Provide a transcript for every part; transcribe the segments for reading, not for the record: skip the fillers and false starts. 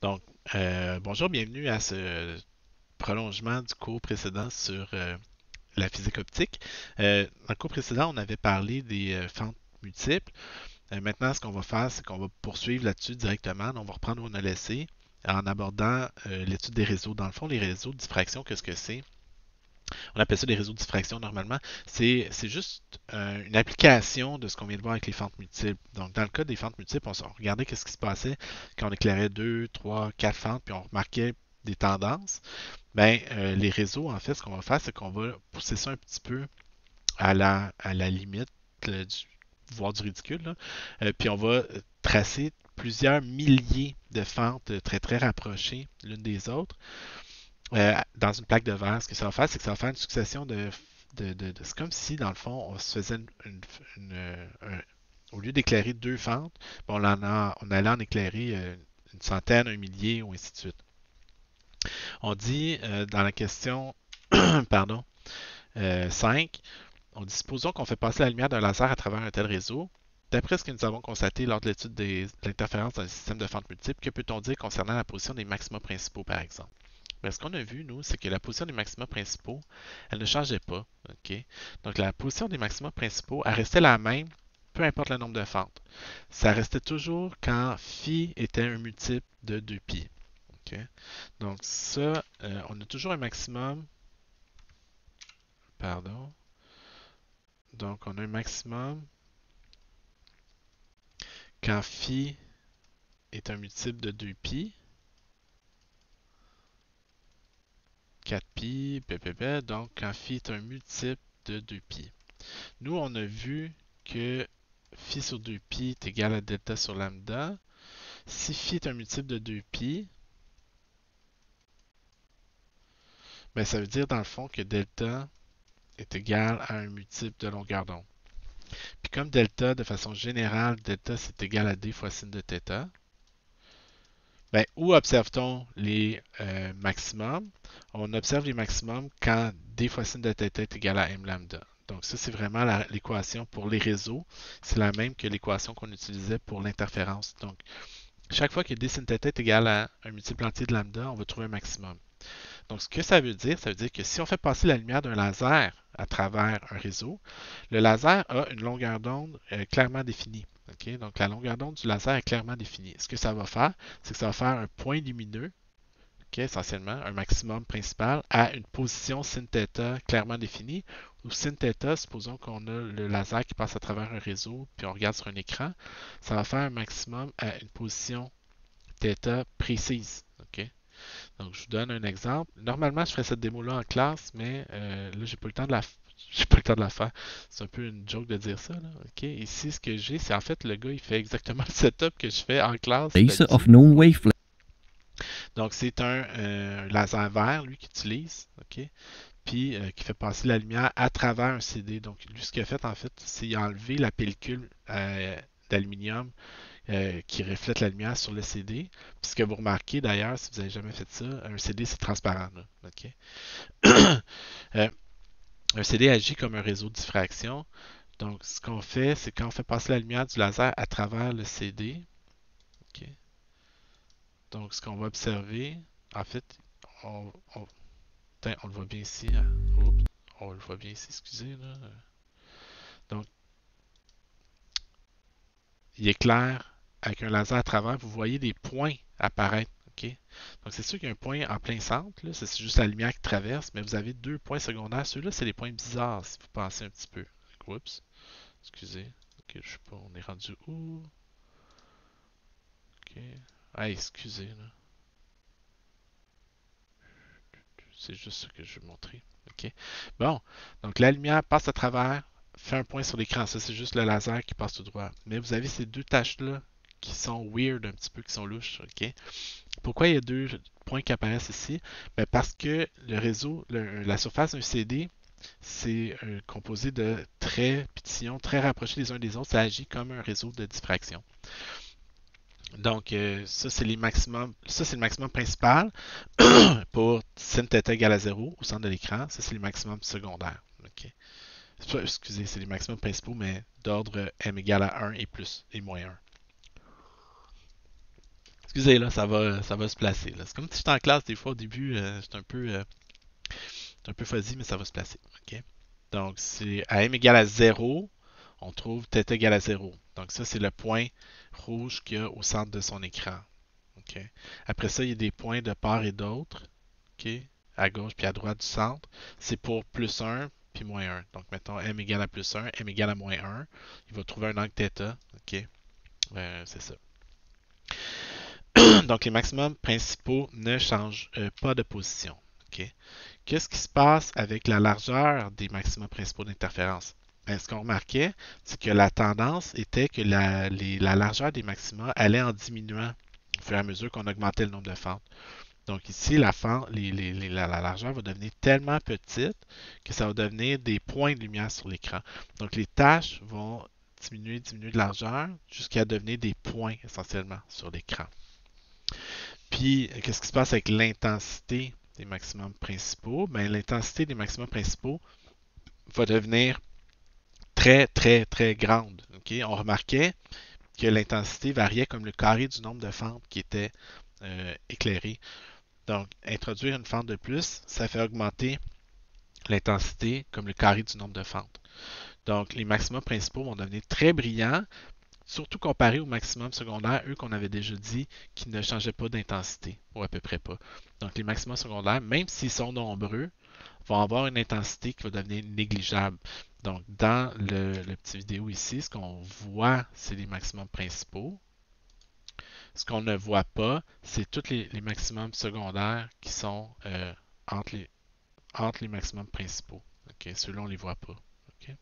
Donc, bonjour, bienvenue à ce prolongement du cours précédent sur la physique optique. Dans le cours précédent, on avait parlé des fentes multiples. Maintenant, ce qu'on va faire, c'est qu'on va poursuivre là-dessus directement. On va reprendre où on a laissé en abordant l'étude des réseaux. Dans le fond, les réseaux de diffraction, qu'est-ce que c'est? On appelle ça des réseaux de diffraction normalement. C'est juste une application de ce qu'on vient de voir avec les fentes multiples. Donc, dans le cas des fentes multiples, on regardait qu'est-ce qui se passait quand on éclairait 2, 3, 4 fentes, puis on remarquait des tendances. Ben, les réseaux, en fait, ce qu'on va faire, c'est qu'on va pousser ça un petit peu à la limite voire du ridicule, là. Puis on va tracer plusieurs milliers de fentes très très rapprochées l'une des autres dans une plaque de verre. Ce que ça va faire, c'est que ça va faire une succession c'est comme si, dans le fond, on se faisait au lieu d'éclairer deux fentes, on allait en éclairer une centaine, un millier, ou ainsi de suite. On dit dans la question pardon, 5, on dit supposons qu'on fait passer la lumière d'un laser à travers un tel réseau. D'après ce que nous avons constaté lors de l'étude de l'interférence dans les systèmes de fentes multiples, que peut-on dire concernant la position des maxima principaux, par exemple? Ben, ce qu'on a vu, nous, c'est que la position des maxima principaux, elle ne changeait pas. OK? Donc, la position des maxima principaux, elle restait la même, peu importe le nombre de fentes. Ça restait toujours quand phi était un multiple de 2pi. OK? Donc, ça, on a toujours un maximum. Pardon. Donc, on a un maximum quand phi est un multiple de 2pi. 4pi, pp. Donc, quand phi est un multiple de 2pi. Nous, on a vu que phi sur 2pi est égal à delta sur lambda. Si phi est un multiple de 2pi, ben ça veut dire dans le fond que delta est égal à un multiple de longueur d'onde. Puis comme delta, de façon générale, delta c'est égal à d fois sin de θ, ben, où observe-t-on les maximums? On observe les maximums quand d fois sin de θ est égal à m lambda. Donc ça, c'est vraiment l'équation pour les réseaux. C'est la même que l'équation qu'on utilisait pour l'interférence. Donc, chaque fois que d sin θ est égal à un multiple entier de lambda, on va trouver un maximum. Donc, ce que ça veut dire que si on fait passer la lumière d'un laser à travers un réseau, le laser a une longueur d'onde clairement définie. Okay? Donc, la longueur d'onde du laser est clairement définie. Ce que ça va faire, c'est que ça va faire un point lumineux, okay, essentiellement un maximum principal, à une position sin θ clairement définie, ou sin θ, supposons qu'on a le laser qui passe à travers un réseau, puis on regarde sur un écran, ça va faire un maximum à une position θ précise. Okay? Donc, je vous donne un exemple. Normalement, je ferais cette démo-là en classe, mais là, j'ai pas le temps de la j'ai pas le temps de la faire. C'est un peu une joke de dire ça, là. OK? Ici, ce que j'ai, c'est en fait le gars, il fait exactement le setup que je fais en classe Laser of d'habitude. known wavelength. Donc, c'est un laser vert, lui, qu'il utilise, OK? Puis, qui fait passer la lumière à travers un CD. Donc, lui, ce qu'il a fait, en fait, c'est enlever la pellicule d'aluminium qui reflète la lumière sur le CD. Puis ce que vous remarquez d'ailleurs, si vous n'avez jamais fait ça, un CD c'est transparent. Là, ok? Euh, un CD agit comme un réseau de diffraction. Donc ce qu'on fait, c'est quand on fait passer la lumière du laser à travers le CD, ok? Donc ce qu'on va observer, en fait, on, on, on le voit bien ici. Oups, on le voit bien ici, excusez. Là. Donc il éclaire avec un laser à travers, vous voyez des points apparaître. OK? Donc, c'est sûr qu'il y a un point en plein centre, là, c'est juste la lumière qui traverse, mais vous avez deux points secondaires. Ceux-là, c'est des points bizarres, si vous pensez un petit peu. Oups, excusez. Ok, je sais pas, on est rendu où? Ok. Ah, excusez, là. C'est juste ce que je veux montrer. OK. Bon, donc la lumière passe à travers, fait un point sur l'écran. Ça, c'est juste le laser qui passe tout droit. Mais vous avez ces deux taches-là qui sont weird un petit peu, qui sont louches. OK? Pourquoi il y a deux points qui apparaissent ici? Ben parce que le réseau, la surface d'un CD, c'est composé de traits pétillons très rapprochés les uns des autres. Ça agit comme un réseau de diffraction. Donc, ça, c'est les maximums. Ça, c'est le maximum principal pour sin θ égale à 0 au centre de l'écran. Ça, c'est les maximums secondaires. OK? Excusez, c'est les maximums principaux, mais d'ordre m égale à 1 et plus, et moins 1. Excusez, là, ça va se placer. Là. C'est comme si j'étais en classe des fois au début, j'étais un peu fuzzy, mais ça va se placer. OK? Donc, c'est à m égale à 0, on trouve θ égale à 0. Donc, ça, c'est le point rouge qu'il y a au centre de son écran. OK? Après ça, il y a des points de part et d'autre, OK? À gauche puis à droite du centre. C'est pour plus 1 puis moins 1. Donc, mettons m égale à plus 1, m égale à moins 1. Il va trouver un angle θ. OK? C'est ça. Donc, les maximums principaux ne changent pas de position. OK? Qu'est-ce qui se passe avec la largeur des maxima principaux d'interférence? Ce qu'on remarquait, c'est que la tendance était que la largeur des maxima allait en diminuant au fur et à mesure qu'on augmentait le nombre de fentes. Donc ici, la largeur va devenir tellement petite que ça va devenir des points de lumière sur l'écran. Donc les tâches vont diminuer de largeur jusqu'à devenir des points essentiellement sur l'écran. Puis, qu'est-ce qui se passe avec l'intensité des maximums principaux? Ben, l'intensité des maximums principaux va devenir très, très, très grande. Okay? On remarquait que l'intensité variait comme le carré du nombre de fentes qui étaient éclairées. Donc, introduire une fente de plus, ça fait augmenter l'intensité comme le carré du nombre de fentes. Donc, les maximums principaux vont devenir très brillants, surtout comparé aux maximums secondaires, eux qu'on avait déjà dit qui ne changeaient pas d'intensité, ou à peu près pas. Donc, les maximums secondaires, même s'ils sont nombreux, vont avoir une intensité qui va devenir négligeable. Donc, dans le petit vidéo ici, ce qu'on voit, c'est les maximums principaux. Ce qu'on ne voit pas, c'est tous les maximums secondaires qui sont entre, les, entre les maximums principaux. Okay? Ceux-là, on ne les voit pas. Okay?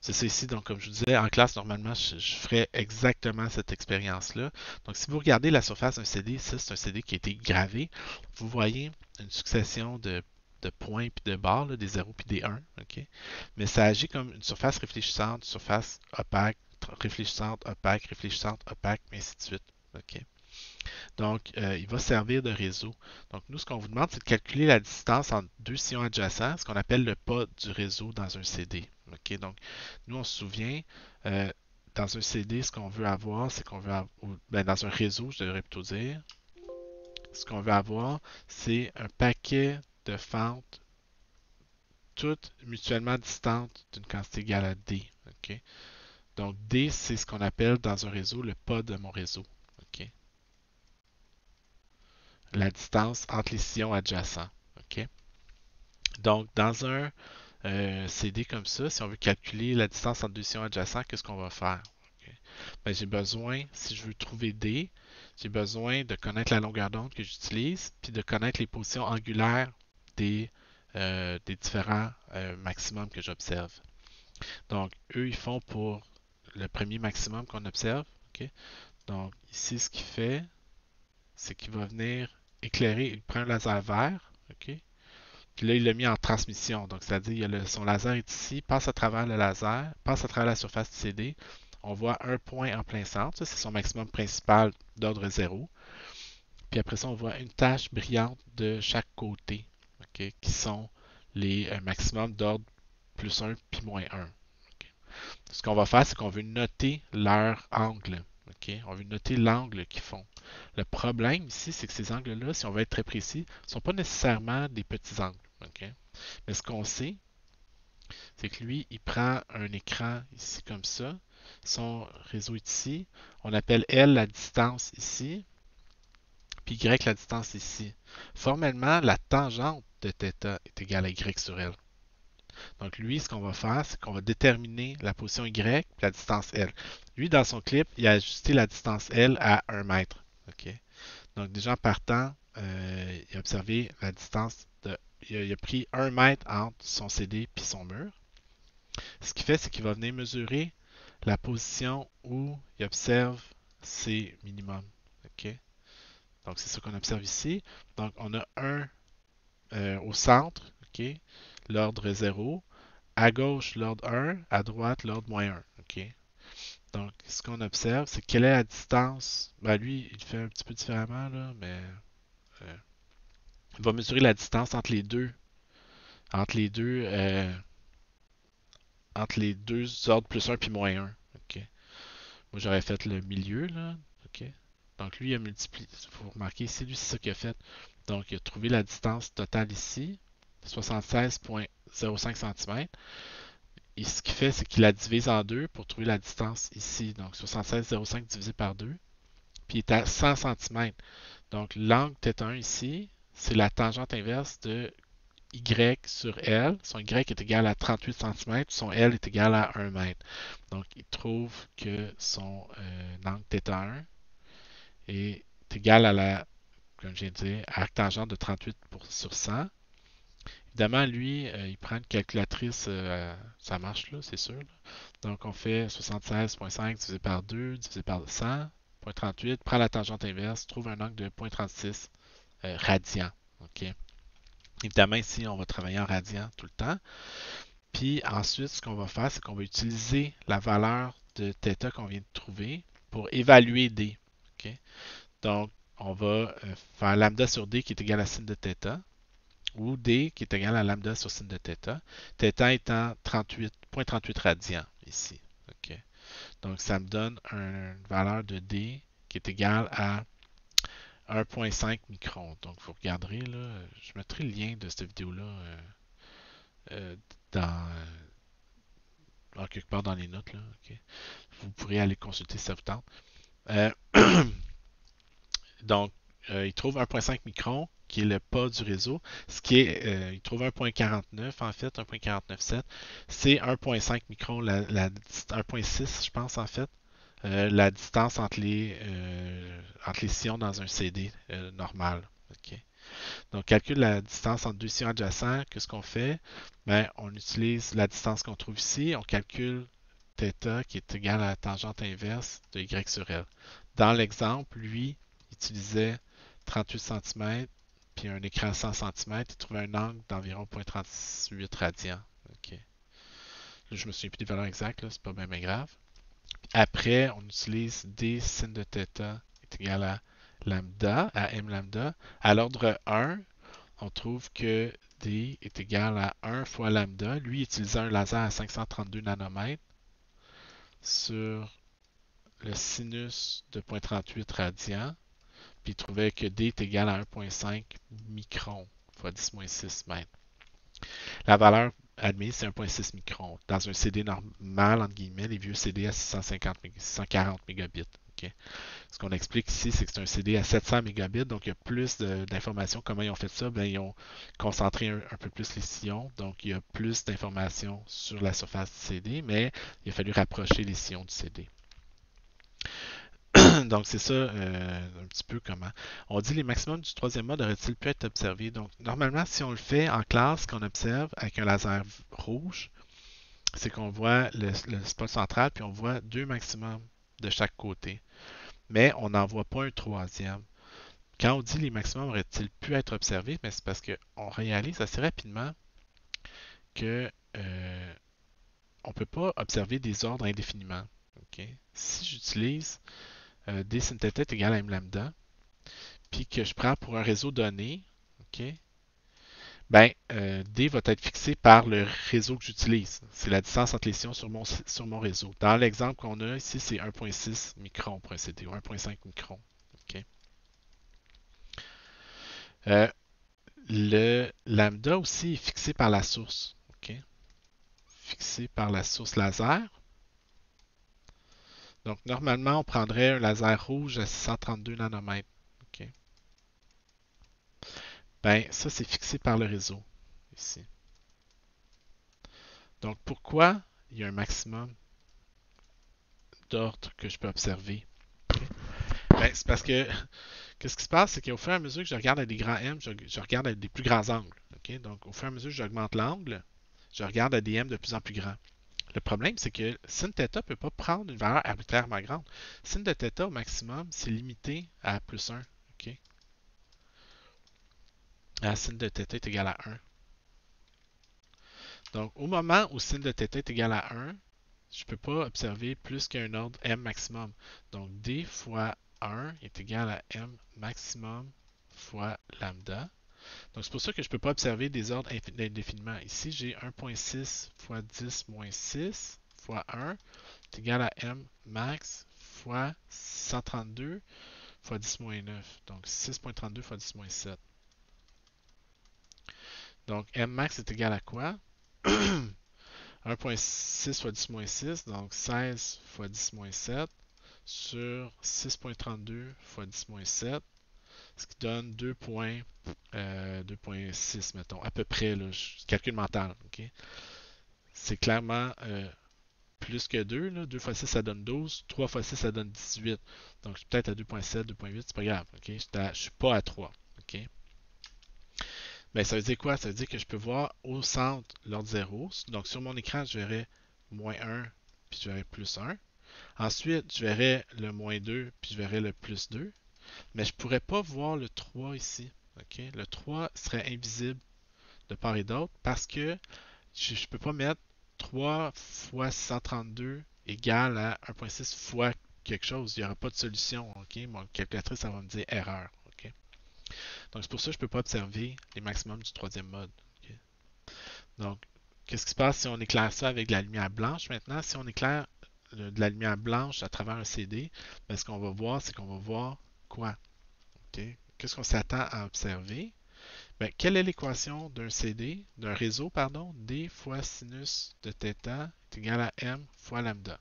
C'est ça ici. Donc, comme je vous disais, en classe, normalement, je ferais exactement cette expérience-là. Donc, si vous regardez la surface d'un CD, ça, c'est un CD qui a été gravé. Vous voyez une succession de points puis de barres, là, des 0 puis des 1. Okay? Mais ça agit comme une surface réfléchissante, une surface opaque, réfléchissante, opaque, et ainsi de suite. Okay? Donc, il va servir de réseau. Donc, nous, ce qu'on vous demande, c'est de calculer la distance entre deux sillons adjacents, ce qu'on appelle le pas du réseau dans un CD. Okay? Donc, nous, on se souvient, euh, dans un CD, ce qu'on veut avoir, c'est qu'on veut avoir, ben, dans un réseau, je devrais plutôt dire, ce qu'on veut avoir, c'est un paquet de fentes toutes mutuellement distantes d'une quantité égale à D. Okay? Donc, D, c'est ce qu'on appelle dans un réseau le pas de mon réseau. Okay? La distance entre les sillons adjacents. Okay? Donc, dans un CD comme ça, si on veut calculer la distance entre deux sillons adjacents, qu'est-ce qu'on va faire? Okay? Ben, j'ai besoin, si je veux trouver D, j'ai besoin de connaître la longueur d'onde que j'utilise, puis de connaître les positions angulaires des différents maximums que j'observe. Donc, eux, ils font pour le premier maximum qu'on observe. Okay? Donc, ici, ce qu'il fait, c'est qu'il va venir éclairer, il prend un laser vert, OK? Puis là, il l'a mis en transmission. Donc, c'est-à-dire, son laser est ici, passe à travers le laser, passe à travers la surface du CD. On voit un point en plein centre. Ça, c'est son maximum principal d'ordre 0. Puis après ça, on voit une tache brillante de chaque côté, OK? Qui sont les maximums d'ordre plus 1 puis moins 1. OK? Ce qu'on va faire, c'est qu'on veut noter leur angle. Okay? On veut noter l'angle qu'ils font. Le problème ici, c'est que ces angles-là, si on veut être très précis, ne sont pas nécessairement des petits angles. Okay? Mais ce qu'on sait, c'est que lui, il prend un écran ici comme ça. Son réseau est ici. On appelle L la distance ici, puis Y la distance ici. Formellement, la tangente de θ est égale à Y sur L. Donc lui, ce qu'on va faire, c'est qu'on va déterminer la position Y et la distance L. Lui, dans son clip, il a ajusté la distance L à 1 mètre. Okay? Donc déjà en partant, il a observé la distance il a pris 1 mètre entre son CD et son mur. Ce qu'il fait, c'est qu'il va venir mesurer la position où il observe ses minimums. Okay? Donc c'est ce qu'on observe ici. Donc on a un au centre, okay? L'ordre 0. À gauche, l'ordre 1, à droite, l'ordre moins 1. Okay? Donc, ce qu'on observe, c'est quelle est la distance. Ben, lui, il fait un petit peu différemment, là, mais euh, il va mesurer la distance entre les deux, entre les deux, entre les deux ordres plus 1 puis moins 1. Okay? Moi, j'aurais fait le milieu, là. OK. Donc, lui, il a multiplié. Il faut remarquer ici, lui, c'est ça qu'il a fait. Donc, il a trouvé la distance totale ici, 76,05 cm. Et ce qu'il fait, c'est qu'il la divise en deux pour trouver la distance ici. Donc, 76,05 divisé par 2. Puis, il est à 100 cm. Donc, l'angle θ1 ici, c'est la tangente inverse de Y sur L. Son Y est égal à 38 cm, son L est égal à 1 m. Donc, il trouve que son angle θ1 est égal à la, comme je viens de dire, arc tangente de 38 sur 100. Évidemment, lui, il prend une calculatrice, ça marche là, c'est sûr. Là. Donc, on fait 76,5 divisé par 2, divisé par 100, 0,38, prend la tangente inverse, trouve un angle de 0,36 radian. OK. Évidemment, ici, on va travailler en radian tout le temps. Puis ensuite, ce qu'on va faire, c'est qu'on va utiliser la valeur de θ qu'on vient de trouver pour évaluer D. OK? Donc, on va faire lambda sur D qui est égal à sin de θ, ou D qui est égal à lambda sur sin de θ. θ étant 0,38 radians ici. OK? Donc, ça me donne une valeur de D qui est égale à 1,5 microns. Donc, vous regarderez, là, je mettrai le lien de cette vidéo-là dans, quelque part dans les notes. Là, OK? Vous pourrez aller consulter si ça vous tente. Euh, donc, il trouve 1,5 micron, qui est le pas du réseau. Ce qui est, il trouve 1,49 en fait, 1,497. C'est 1,5 micron, 1,6 je pense en fait, la distance entre les sillons dans un CD normal. OK. Donc, calcule la distance entre deux sillons adjacents. Qu'est-ce qu'on fait? Ben, on utilise la distance qu'on trouve ici. On calcule θ qui est égal à la tangente inverse de y sur L. Dans l'exemple, lui, il utilisait 38 cm puis un écran à 100 cm. Il trouvait un angle d'environ 0,38 radians. OK. Là, je me souviens plus des valeurs exactes, c'est pas bien grave. Après, on utilise d sin de θ est égal à lambda, à m lambda. À l'ordre 1, on trouve que d est égal à 1 fois lambda. Lui, il utilisait un laser à 532 nanomètres sur le sinus de 0,38 radians. Puis il trouvait que d est égal à 1,5 micron fois 10-6 mètres. La valeur admise, c'est 1,6 micron. Dans un CD normal, entre guillemets, les vieux CD à 640 mégabits. Okay. Ce qu'on explique ici, c'est que c'est un CD à 700 mégabits, donc il y a plus d'informations. Comment ils ont fait ça? Ben, ils ont concentré un peu plus les sillons, donc il y a plus d'informations sur la surface du CD, mais il a fallu rapprocher les sillons du CD. Donc, c'est ça un petit peu comment. On dit les maximums du troisième mode auraient-ils pu être observés? Donc, normalement, si on le fait en classe, qu'on observe avec un laser rouge, c'est qu'on voit le spot central, puis on voit deux maximums de chaque côté. Mais on n'en voit pas un troisième. Quand on dit les maximums auraient-ils pu être observés, mais c'est parce qu'on réalise assez rapidement que on ne peut pas observer des ordres indéfiniment. Okay? Si j'utilise d sin θ est égal à m lambda, puis que je prends pour un réseau donné, OK, ben, D va être fixé par le réseau que j'utilise. C'est la distance entre les sillons sur mon réseau. Dans l'exemple qu'on a ici, c'est 1,6 micron pour un CD ou 1,5 micron. OK. Le lambda aussi est fixé par la source. OK. Fixé par la source laser. Donc, normalement, on prendrait un laser rouge à 632 nanomètres. OK. Ben, ça, c'est fixé par le réseau, ici. Donc, pourquoi il y a un maximum d'ordre que je peux observer? Okay. Ben, c'est parce que, qu'est-ce qui se passe, c'est qu'au fur et à mesure que je regarde à des grands M, je regarde à des plus grands angles. Okay? Donc, au fur et à mesure que j'augmente l'angle, je regarde à des M de plus en plus grands. Le problème, c'est que sin θ ne peut pas prendre une valeur arbitrairement grande. Sin de θ au maximum, c'est limité à plus 1. Okay? Sin de θ est égal à 1. Donc, au moment où sin de θ est égal à 1, je ne peux pas observer plus qu'un ordre M maximum. Donc, D fois 1 est égal à M maximum fois lambda. Donc, c'est pour ça que je ne peux pas observer des ordres indéfiniment. Ici, j'ai 1,6 fois 10 moins 6 fois 1 est égal à M max fois 632 fois 10-9. Donc 6.32 fois 10-7. Donc M max est égal à quoi? 1.6 fois 10-6, donc 16 fois 10-7 sur 6.32 fois 10-7, ce qui donne 2.6, mettons, à peu près, là, calcul mental. Okay? C'est clairement plus que 2. Là. 2 fois 6, ça donne 12. 3 fois 6, ça donne 18. Donc, je suis peut-être à 2.7, 2.8, c'est pas grave. Okay? Je ne suis pas à 3. Okay? Ben, ça veut dire quoi? Ça veut dire que je peux voir au centre l'ordre 0. Donc, sur mon écran, je verrai moins 1, puis je verrai plus 1. Ensuite, je verrai le moins 2, puis je verrai le plus 2. Mais je ne pourrais pas voir le 3 ici. Okay? Le 3 serait invisible de part et d'autre parce que je ne peux pas mettre 3 fois 632 égale à 1.6 fois quelque chose. Il n'y aura pas de solution. Okay? Mon calculatrice, ça va me dire erreur. Okay? Donc, c'est pour ça que je ne peux pas observer les maximums du troisième mode. Okay? Donc, qu'est-ce qui se passe si on éclaire ça avec de la lumière blanche maintenant? Si on éclaire de la lumière blanche à travers un CD, ben, ce qu'on va voir, c'est qu'on va voir quoi? Okay? Qu'est-ce qu'on s'attend à observer? Ben, quelle est l'équation d'un CD, d'un réseau, pardon? D fois sinus de θ est égal à M fois lambda.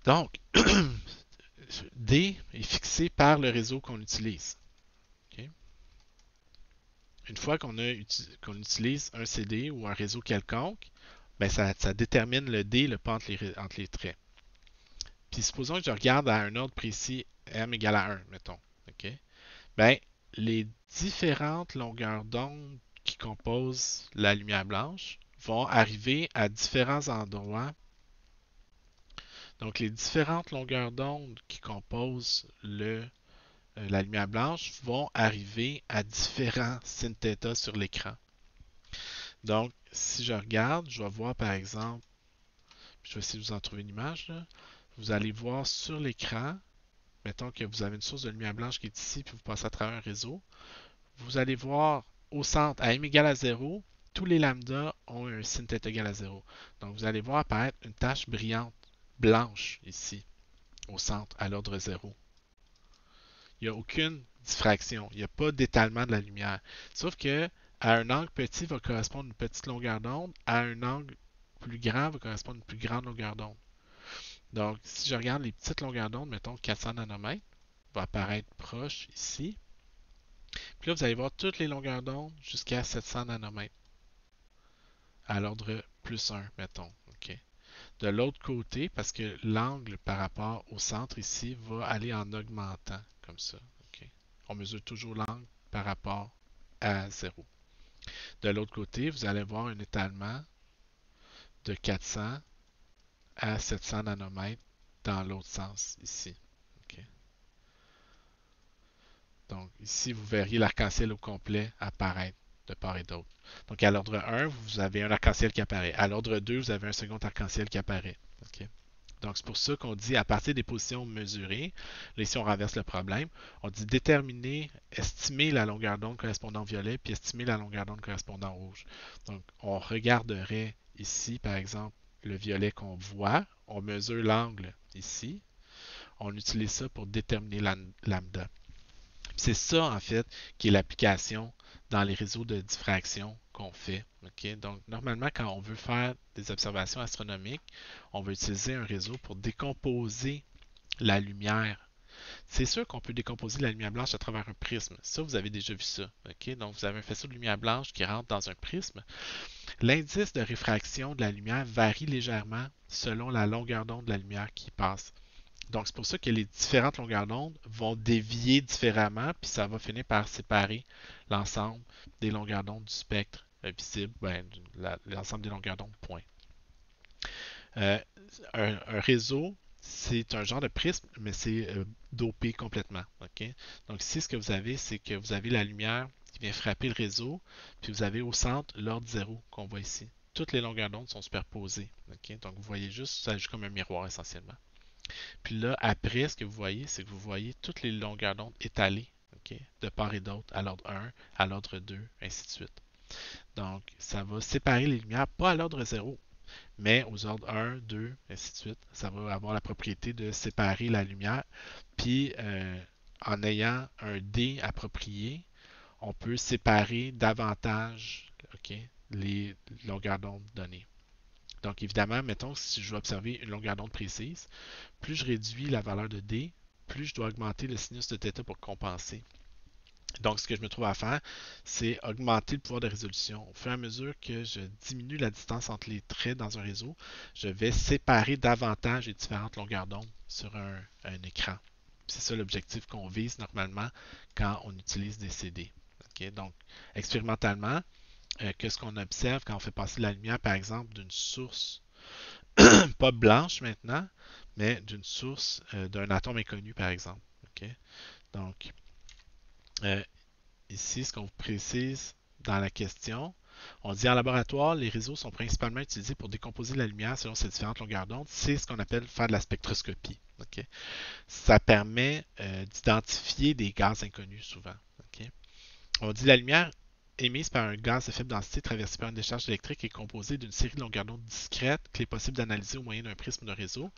Donc, D est fixé par le réseau qu'on utilise. Okay? Une fois qu'on utilise un CD ou un réseau quelconque, ben ça détermine le D, le pas entre les traits. Puis supposons que je regarde à un ordre précis, M égale à 1, mettons. Okay? Ben, les différentes longueurs d'onde qui composent la lumière blanche vont arriver à différents endroits. Donc, les différentes longueurs d'onde qui composent la lumière blanche vont arriver à différents sin θ sur l'écran. Donc, si je regarde, je vais voir par exemple, je vais essayer de vous en trouver une image. Là. Vous allez voir sur l'écran, mettons que vous avez une source de lumière blanche qui est ici, puis vous passez à travers un réseau. Vous allez voir au centre, à m égale à 0, tous les lambdas ont un sin θ égal à 0. Donc, vous allez voir apparaître une tache brillante, blanche, ici, au centre, à l'ordre 0. Il n'y a aucune diffraction, il n'y a pas d'étalement de la lumière. Sauf que à un angle petit va correspondre une petite longueur d'onde, à un angle plus grand va correspondre une plus grande longueur d'onde. Donc, si je regarde les petites longueurs d'onde, mettons 400 nanomètres, va apparaître proche ici. Puis là, vous allez voir toutes les longueurs d'onde jusqu'à 700 nanomètres. À l'ordre plus 1, mettons. Okay. De l'autre côté, parce que l'angle par rapport au centre ici va aller en augmentant, comme ça. Okay. On mesure toujours l'angle par rapport à 0. De l'autre côté, vous allez voir un étalement de 400 à 700 nanomètres dans l'autre sens, ici. Okay. Donc, ici, vous verriez l'arc-en-ciel au complet apparaître de part et d'autre. Donc, à l'ordre 1, vous avez un arc-en-ciel qui apparaît. À l'ordre 2, vous avez un second arc-en-ciel qui apparaît. Okay? Donc, c'est pour ça qu'on dit, à partir des positions mesurées, là, ici, on renverse le problème, on dit déterminer, estimer la longueur d'onde correspondant au violet, puis estimer la longueur d'onde correspondant au rouge. Donc, on regarderait ici, par exemple, le violet qu'on voit, on mesure l'angle ici, on utilise ça pour déterminer lambda. C'est ça, en fait, qui est l'application dans les réseaux de diffraction qu'on fait. Okay? Donc, normalement, quand on veut faire des observations astronomiques, on va utiliser un réseau pour décomposer la lumière. C'est sûr qu'on peut décomposer la lumière blanche à travers un prisme. Ça, vous avez déjà vu ça. Okay? Donc, vous avez un faisceau de lumière blanche qui rentre dans un prisme. L'indice de réfraction de la lumière varie légèrement selon la longueur d'onde de la lumière qui passe. Donc, c'est pour ça que les différentes longueurs d'onde vont dévier différemment, puis ça va finir par séparer l'ensemble des longueurs d'onde du spectre visible, l'ensemble des longueurs d'onde point. Un réseau, c'est un genre de prisme, mais c'est dopé complètement. Okay? Donc, ici, ce que vous avez, c'est que vous avez la lumière qui vient frapper le réseau, puis vous avez au centre l'ordre 0 qu'on voit ici. Toutes les longueurs d'onde sont superposées. Okay? Donc, vous voyez juste, ça agit comme un miroir essentiellement. Puis là, après, ce que vous voyez, c'est que vous voyez toutes les longueurs d'onde étalées, okay, de part et d'autre, à l'ordre 1, à l'ordre 2, ainsi de suite. Donc, ça va séparer les lumières, pas à l'ordre 0. mais aux ordres 1, 2, ainsi de suite, ça va avoir la propriété de séparer la lumière. Puis, en ayant un D approprié, on peut séparer davantage, OK, les longueurs d'onde données. Donc, évidemment, mettons que si je veux observer une longueur d'onde précise, plus je réduis la valeur de D, plus je dois augmenter le sinus de θ pour compenser. Donc, ce que je me trouve à faire, c'est augmenter le pouvoir de résolution. Au fur et à mesure que je diminue la distance entre les traits dans un réseau, je vais séparer davantage les différentes longueurs d'onde sur un écran. C'est ça l'objectif qu'on vise normalement quand on utilise des CD. Okay? Donc, expérimentalement, qu'est-ce qu'on observe quand on fait passer la lumière, par exemple, d'une source, pas blanche maintenant, mais d'une source d'un atome inconnu, par exemple. Okay? Donc, euh, ici, ce qu'on vous précise dans la question, on dit en laboratoire, les réseaux sont principalement utilisés pour décomposer la lumière selon ses différentes longueurs d'onde. C'est ce qu'on appelle faire de la spectroscopie. Okay? Ça permet d'identifier des gaz inconnus souvent. Okay? On dit la lumière émise par un gaz de faible densité traversé par une décharge électrique est composée d'une série de longueurs d'onde discrètes qu'il est possible d'analyser au moyen d'un prisme de réseau.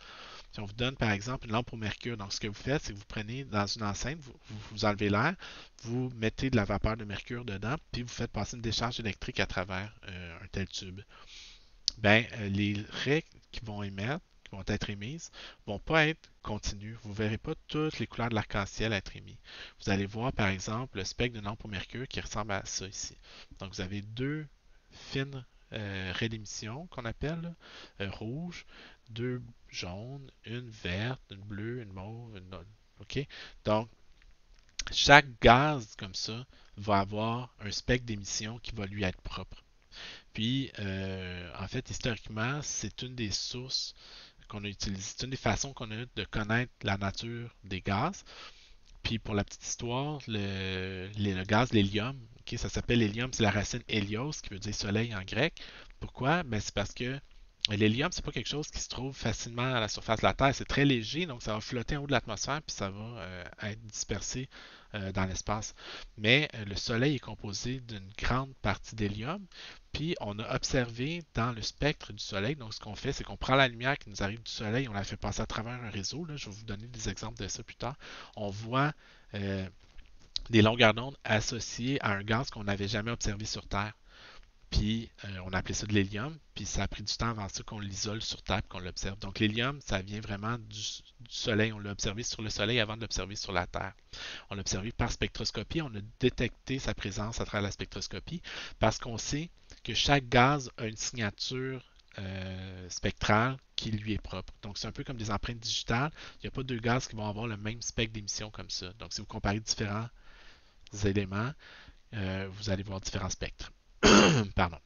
Si on vous donne par exemple une lampe au mercure, donc ce que vous faites, c'est que vous prenez dans une enceinte, vous enlevez l'air, vous mettez de la vapeur de mercure dedans, puis vous faites passer une décharge électrique à travers un tel tube. Ben, les raies qui vont émettre, qui vont être émises, ne vont pas être continues. Vous ne verrez pas toutes les couleurs de l'arc-en-ciel être émises. Vous allez voir par exemple le spectre d'une lampe au mercure qui ressemble à ça ici. Donc vous avez deux fines raies d'émission qu'on appelle rouge, deux jaunes, une verte, une bleue, une mauve, une autre. OK? Donc, chaque gaz comme ça va avoir un spectre d'émission qui va lui être propre. Puis, en fait, historiquement, c'est une des sources qu'on a utilisées, c'est une des façons qu'on a de connaître la nature des gaz. Puis, pour la petite histoire, le gaz, l'hélium, okay, ça s'appelle hélium, c'est la racine hélios, qui veut dire soleil en grec. Pourquoi? Ben, c'est parce que l'hélium, c'est pas quelque chose qui se trouve facilement à la surface de la Terre. C'est très léger, donc ça va flotter en haut de l'atmosphère, puis ça va être dispersé dans l'espace. Mais le Soleil est composé d'une grande partie d'hélium, puis on a observé dans le spectre du Soleil, donc ce qu'on fait, c'est qu'on prend la lumière qui nous arrive du Soleil, on la fait passer à travers un réseau. Là, je vais vous donner des exemples de ça plus tard. On voit des longueurs d'onde associées à un gaz qu'on n'avait jamais observé sur Terre. Puis on a appelé ça de l'hélium, puis ça a pris du temps avant ça qu'on l'isole sur Terre et qu'on l'observe. Donc l'hélium, ça vient vraiment du Soleil. On l'a observé sur le Soleil avant de l'observer sur la Terre. On l'a observé par spectroscopie, on a détecté sa présence à travers la spectroscopie parce qu'on sait que chaque gaz a une signature spectrale qui lui est propre. Donc c'est un peu comme des empreintes digitales. Il n'y a pas deux gaz qui vont avoir le même spectre d'émission comme ça. Donc si vous comparez différents éléments, vous allez voir différents spectres. Pardon.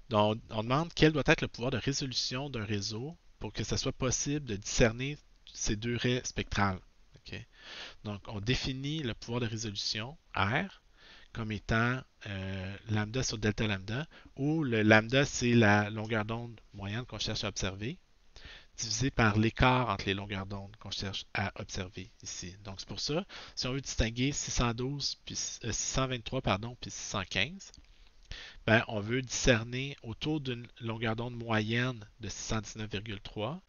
Donc, on demande quel doit être le pouvoir de résolution d'un réseau pour que ce soit possible de discerner ces deux raies spectrales. Okay? Donc, on définit le pouvoir de résolution, R, comme étant lambda sur delta lambda, où le lambda, c'est la longueur d'onde moyenne qu'on cherche à observer, divisé par l'écart entre les longueurs d'onde qu'on cherche à observer ici. Donc, c'est pour ça, si on veut distinguer 612, puis, 623 pardon, puis 615, ben, on veut discerner autour d'une longueur d'onde moyenne de 619,3.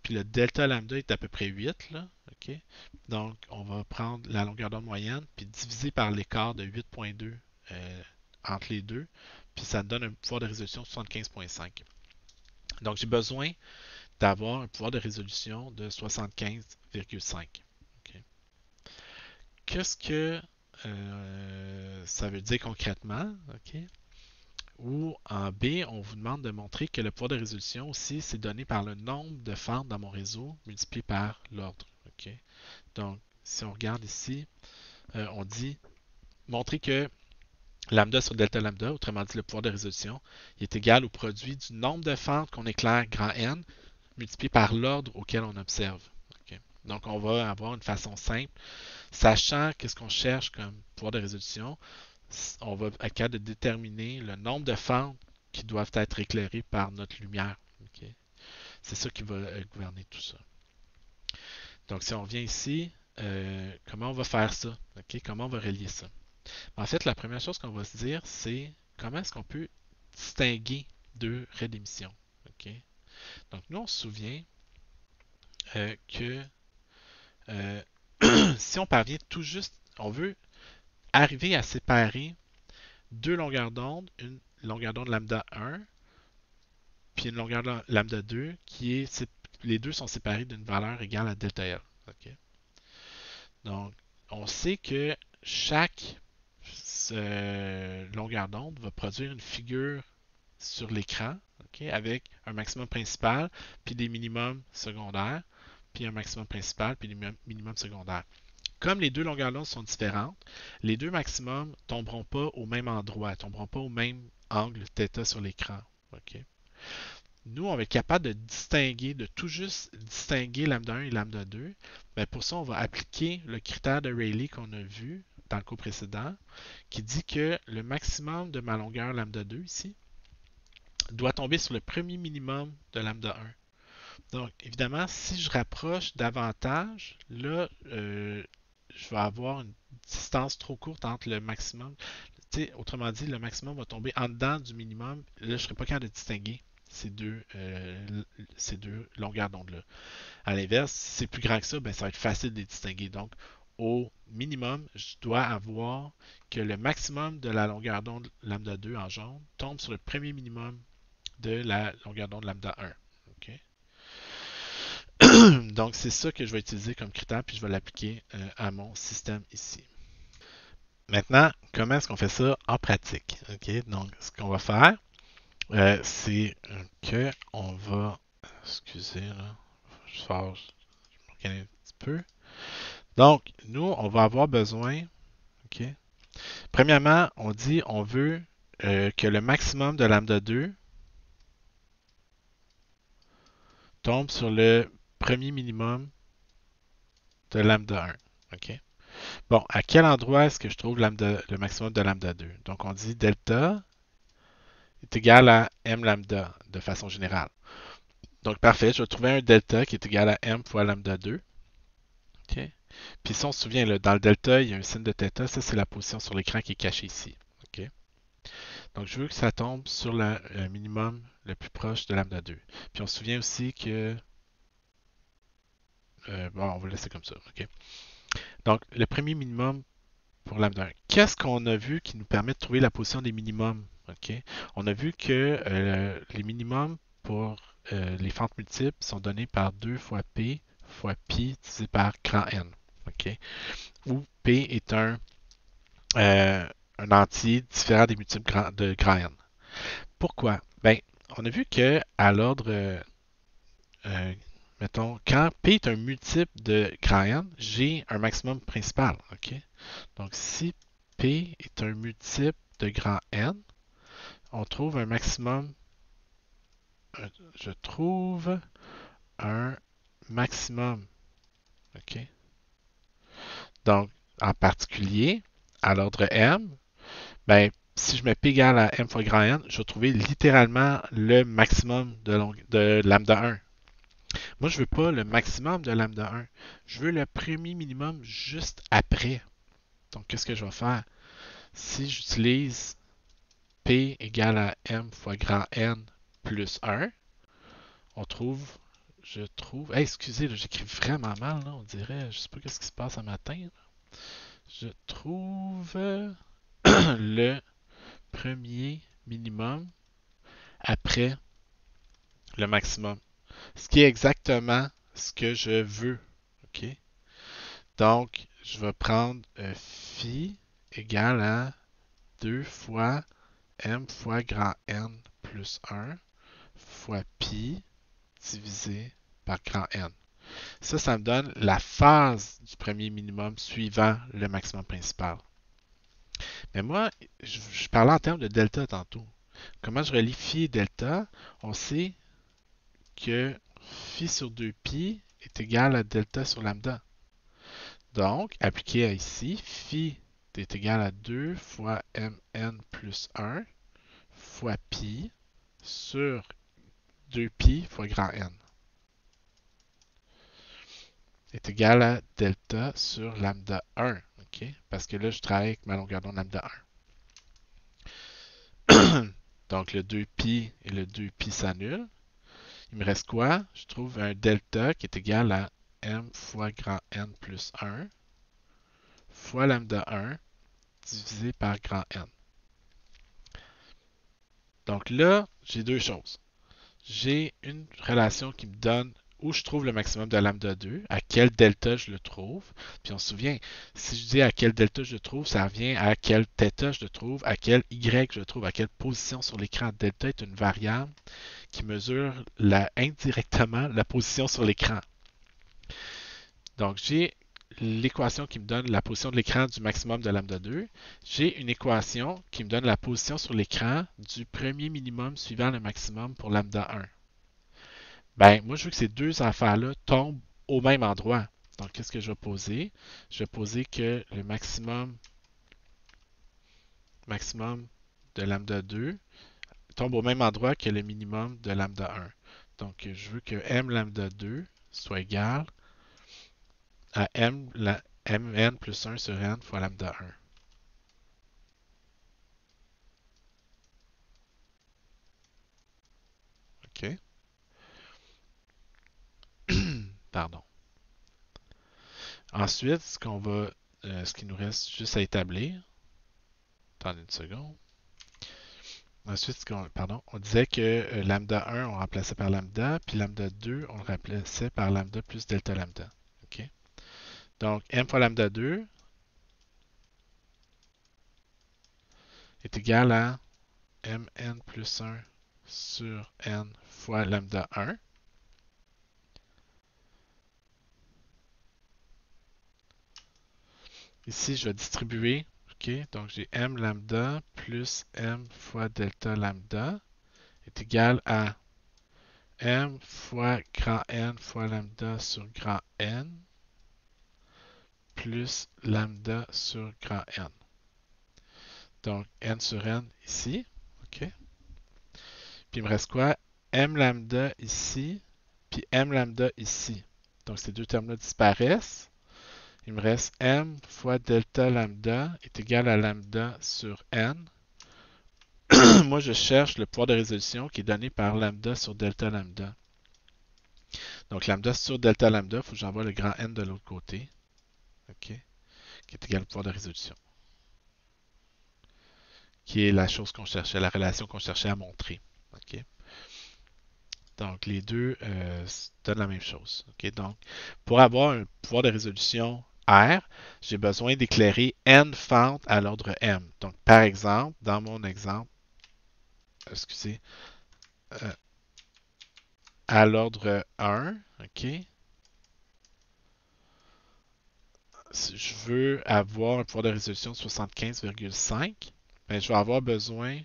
Puis le delta lambda est à peu près 8. Là, okay? Donc, on va prendre la longueur d'onde moyenne puis diviser par l'écart de 8,2 entre les deux. Puis ça donne un pouvoir de résolution de 75,5. Donc, j'ai besoin d'avoir un pouvoir de résolution de 75,5. Okay? Qu'est-ce que ça veut dire concrètement? Okay? Ou en B, on vous demande de montrer que le pouvoir de résolution aussi, c'est donné par le nombre de fentes dans mon réseau multiplié par l'ordre. Okay? Donc, si on regarde ici, on dit montrer que lambda sur delta lambda, autrement dit le pouvoir de résolution, il est égal au produit du nombre de fentes qu'on éclaire grand N multiplié par l'ordre auquel on observe. Okay? Donc, on va avoir une façon simple, sachant qu'est-ce qu'on cherche comme pouvoir de résolution, on va être capable de déterminer le nombre de fentes qui doivent être éclairées par notre lumière. Okay? C'est ça qui va gouverner tout ça. Donc, si on revient ici, comment on va faire ça? Okay? Comment on va relier ça? En fait, la première chose qu'on va se dire, c'est comment est-ce qu'on peut distinguer de raie d'émission. OK? Donc, nous, on se souvient que euh, si on parvient tout juste, on veut arriver à séparer deux longueurs d'onde, une longueur d'onde lambda 1, puis une longueur d'onde lambda 2, les deux sont séparés d'une valeur égale à delta L. OK? Donc, on sait que chaque longueur d'onde va produire une figure sur l'écran, okay, avec un maximum principal, puis des minimums secondaires, puis un maximum principal, puis des minimums secondaires. Comme les deux longueurs d'onde sont différentes, les deux maximums ne tomberont pas au même endroit, ne tomberont pas au même angle θ sur l'écran. Okay? Nous, on va être capable de distinguer, de tout juste distinguer lambda 1 et lambda 2. Ben pour ça, on va appliquer le critère de Rayleigh qu'on a vu dans le cours précédent, qui dit que le maximum de ma longueur lambda 2 ici doit tomber sur le premier minimum de lambda 1. Donc, évidemment, si je rapproche davantage, là, je vais avoir une distance trop courte entre le maximum. Autrement dit, le maximum va tomber en dedans du minimum. Là, je ne serai pas capable de distinguer ces deux longueurs d'onde-là. À l'inverse, si c'est plus grand que ça, ben, ça va être facile de les distinguer. Donc, au minimum, je dois avoir que le maximum de la longueur d'onde lambda 2 en jaune tombe sur le premier minimum de la longueur d'onde lambda 1. Okay? Donc, c'est ça que je vais utiliser comme critère, puis je vais l'appliquer à mon système ici. Maintenant, comment est-ce qu'on fait ça en pratique? Okay? Donc, ce qu'on va faire, c'est que on va... Excusez, là. Je me reconnais un petit peu. Donc, nous, on va avoir besoin... OK? Premièrement, on dit on veut que le maximum de lambda 2 tombe sur le premier minimum de lambda 1. OK? Bon, à quel endroit est-ce que je trouve le maximum de lambda 2? Donc, on dit delta est égal à m lambda de façon générale. Donc, parfait, je vais trouver un delta qui est égal à m fois lambda 2. OK? Puis si on se souvient, là, dans le delta, il y a un signe de θ. Ça, c'est la position sur l'écran qui est cachée ici. OK? Donc, je veux que ça tombe sur le minimum le plus proche de lambda 2. Puis on se souvient aussi que... bon, on va laisser comme ça. OK? Donc, le premier minimum pour lambda 1. Qu'est-ce qu'on a vu qui nous permet de trouver la position des minimums? Okay? On a vu que les minimums pour les fentes multiples sont donnés par 2 fois P fois pi divisé par grand N. Okay? Où P est un entier différent des multiples de grand N. Pourquoi? Ben, on a vu que à l'ordre, mettons, quand P est un multiple de grand N, j'ai un maximum principal. Okay? Donc, si P est un multiple de grand N, on trouve un maximum. Je trouve un maximum. OK? Donc, en particulier, à l'ordre M, ben, si je mets P égale à M fois grand N, je vais trouver littéralement le maximum de lambda 1. Moi, je ne veux pas le maximum de lambda 1. Je veux le premier minimum juste après. Donc, qu'est-ce que je vais faire? Si j'utilise P égale à M fois grand N plus 1, je trouve, hey, excusez, j'écris vraiment mal, là, on dirait, je sais pas ce qui se passe un matin. Là. Je trouve le premier minimum après le maximum. Ce qui est exactement ce que je veux. OK? Donc, je vais prendre phi égale à 2 fois m fois grand N plus 1 fois pi divisé par grand N. Ça me donne la phase du premier minimum suivant le maximum principal. Mais moi, je parlais en termes de delta tantôt. Comment je relie phi et delta? On sait que phi sur 2pi est égal à delta sur lambda. Donc, appliqué à ici, phi est égal à 2 fois mn plus 1 fois pi sur 2pi fois grand N est égal à delta sur lambda 1. Okay? Parce que là, je travaille avec ma longueur d'onde lambda 1. Donc le 2pi et le 2pi s'annulent. Il me reste quoi? Je trouve un delta qui est égal à m fois grand N plus 1 fois lambda 1 divisé par grand N. Donc là, j'ai deux choses. J'ai une relation qui me donne où je trouve le maximum de lambda 2, à quel delta je le trouve. Puis on se souvient, si je dis à quel delta je le trouve, ça revient à quel θ je le trouve, à quel y je le trouve, à quelle position sur l'écran. Delta est une variable qui mesure indirectement la position sur l'écran. Donc j'ai l'équation qui me donne la position de l'écran du maximum de lambda 2. J'ai une équation qui me donne la position sur l'écran du premier minimum suivant le maximum pour lambda 1. Ben, moi, je veux que ces deux affaires-là tombent au même endroit. Donc, qu'est-ce que je vais poser? Je vais poser que le maximum de lambda 2 tombe au même endroit que le minimum de lambda 1. Donc, je veux que m lambda 2 soit égal à mn plus 1 sur n fois lambda 1. OK? Pardon. Ensuite, ce qui nous reste juste à établir, attendez une seconde. Ensuite, on disait que lambda 1, on remplaçait par lambda, puis lambda 2, on le remplaçait par lambda plus delta lambda. OK? Donc, m fois lambda 2 est égal à mn plus 1 sur n fois lambda 1. Ici, je vais distribuer. OK? Donc, j'ai m lambda plus m fois delta lambda est égal à m fois grand N fois lambda sur grand N plus lambda sur grand N. Donc, n sur n ici. OK? Puis il me reste quoi? M lambda ici, puis m lambda ici. Donc, ces deux termes-là disparaissent. Il me reste m fois delta lambda est égal à lambda sur n. Moi, je cherche le pouvoir de résolution qui est donné par lambda sur delta lambda. Donc, lambda sur delta lambda, il faut que j'envoie le grand N de l'autre côté. OK? Qui est égal au pouvoir de résolution. Qui est la chose qu'on cherchait, la relation qu'on cherchait à montrer. OK? Donc, les deux donnent la même chose. OK? Donc, pour avoir un pouvoir de résolution R, j'ai besoin d'éclairer n fentes à l'ordre m. Donc, par exemple, dans mon exemple, excusez, euh, à l'ordre 1, OK? Si je veux avoir un pouvoir de résolution de 75,5, ben, je vais avoir besoin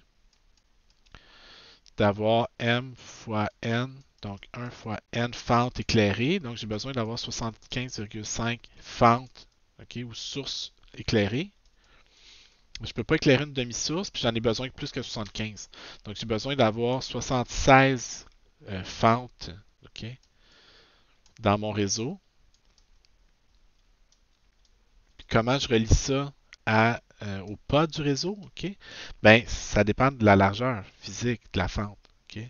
d'avoir m fois n, donc 1 fois n fentes éclairées. Donc, j'ai besoin d'avoir 75,5 fentes, OK, ou sources éclairées. Je ne peux pas éclairer une demi-source, puis j'en ai besoin de plus que 75. Donc, j'ai besoin d'avoir 76 fentes, OK, dans mon réseau. Puis comment je relie ça au pas du réseau, OK? Ben, ça dépend de la largeur physique de la fente, OK?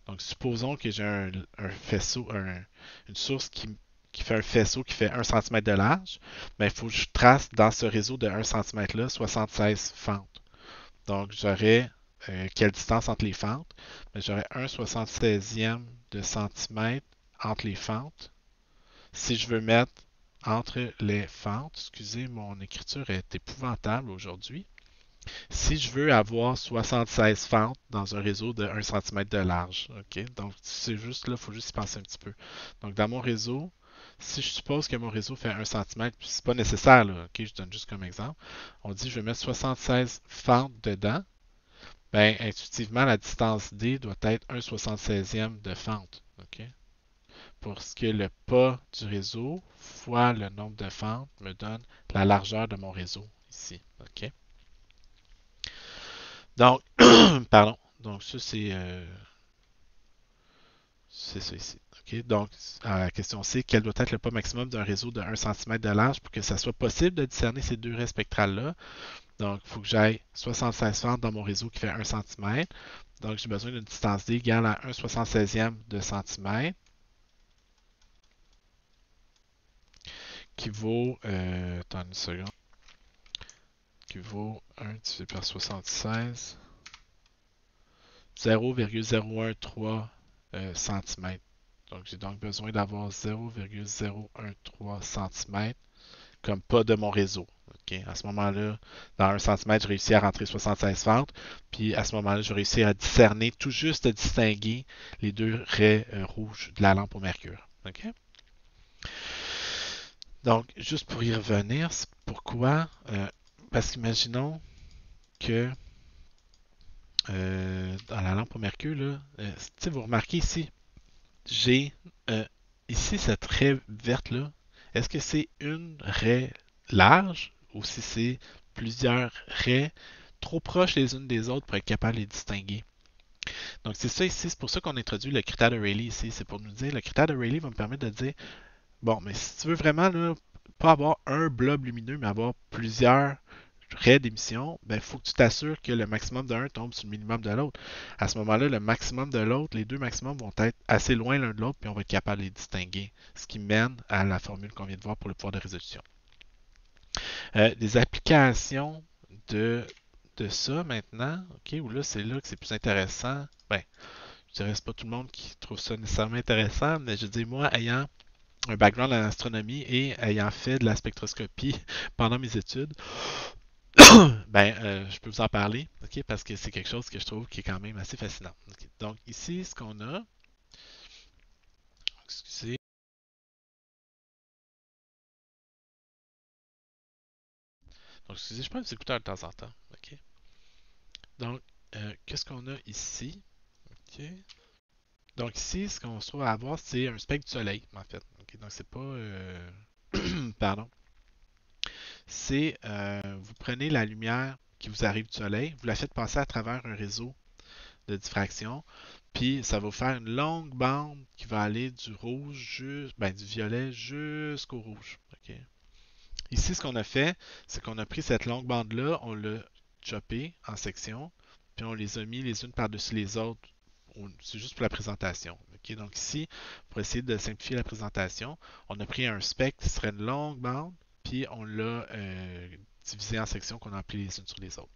Donc, supposons que j'ai un faisceau, une source qui fait un faisceau qui fait 1 cm de large. Ben, il faut que je trace dans ce réseau de 1 cm-là 76 fentes. Donc, j'aurais quelle distance entre les fentes? Ben, j'aurais 1/76e de centimètre entre les fentes. Si je veux mettre entre les fentes, excusez, mon écriture est épouvantable aujourd'hui. Si je veux avoir 76 fentes dans un réseau de 1 cm de large, OK? Donc, c'est juste là, il faut juste y penser un petit peu. Donc, dans mon réseau, si je suppose que mon réseau fait 1 cm, puis c'est pas nécessaire, là, OK? Je donne juste comme exemple. On dit, je vais mettre 76 fentes dedans. Ben, intuitivement, la distance D doit être 1/76e de fente, OK? Pour ce que le pas du réseau fois le nombre de fentes me donne la largeur de mon réseau ici, OK? Donc, pardon. Donc, ça, c'est ça ici. OK? Donc, la question C, quel doit être le pas maximum d'un réseau de 1 cm de large pour que ça soit possible de discerner ces deux raies spectrales-là? Donc, il faut que j'aille 76 fentes dans mon réseau qui fait 1 cm. Donc, j'ai besoin d'une distance D égale à 1/76e de centimètre, qui vaut, attends une seconde, qui vaut 1 divisé par 76, 0,013 cm. Donc, j'ai donc besoin d'avoir 0,013 cm comme pas de mon réseau. Okay? À ce moment-là, dans 1 cm, je réussis à rentrer 76 fentes. Puis à ce moment-là, je réussis à discerner, tout juste à distinguer les deux raies rouges de la lampe au mercure. Okay? Donc, juste pour y revenir, c'est pourquoi? Parce qu'imaginons que dans la lampe au mercure, là, vous remarquez ici, j'ai ici cette raie verte-là. Est-ce que c'est une raie large ou si c'est plusieurs raies trop proches les unes des autres pour être capable de les distinguer? Donc c'est ça ici, c'est pour ça qu'on introduit le critère de Rayleigh ici. C'est pour nous dire, le critère de Rayleigh va me permettre de dire, bon, mais si tu veux vraiment là, pas avoir un blob lumineux, mais avoir plusieurs raies d'émission, ben, il faut que tu t'assures que le maximum d'un tombe sur le minimum de l'autre. À ce moment-là, le maximum de l'autre, les deux maximums vont être assez loin l'un de l'autre, puis on va être capable de les distinguer. Ce qui mène à la formule qu'on vient de voir pour le pouvoir de résolution. Des applications de, de ça maintenant, ok, où là, c'est là que c'est plus intéressant. Ben, je dirais que c'est pas tout le monde qui trouve ça nécessairement intéressant, mais je dis moi, ayant un background en astronomie et ayant fait de la spectroscopie pendant mes études, ben, je peux vous en parler, ok, parce que c'est quelque chose que je trouve qui est quand même assez fascinant. Okay. Donc ici, ce qu'on a, excusez, donc excusez, je prends des écouteurs de temps en temps. Ok. Donc, qu'est-ce qu'on a ici? Ok. Donc ici, ce qu'on se trouve à avoir, c'est un spectre du Soleil, en fait. Ok. Donc c'est pas, pardon, c'est vous prenez la lumière qui vous arrive du Soleil, vous la faites passer à travers un réseau de diffraction. Puis ça va vous faire une longue bande qui va aller du rouge, ben, du violet jusqu'au rouge. Ok. Ici, ce qu'on a fait, c'est qu'on a pris cette longue bande-là, on l'a choppée en sections, puis on les a mis les unes par-dessus les autres. C'est juste pour la présentation. Ok. Donc ici, pour essayer de simplifier la présentation, on a pris un spectre qui serait une longue bande, puis on l'a divisé en sections qu'on a appelées les unes sur les autres.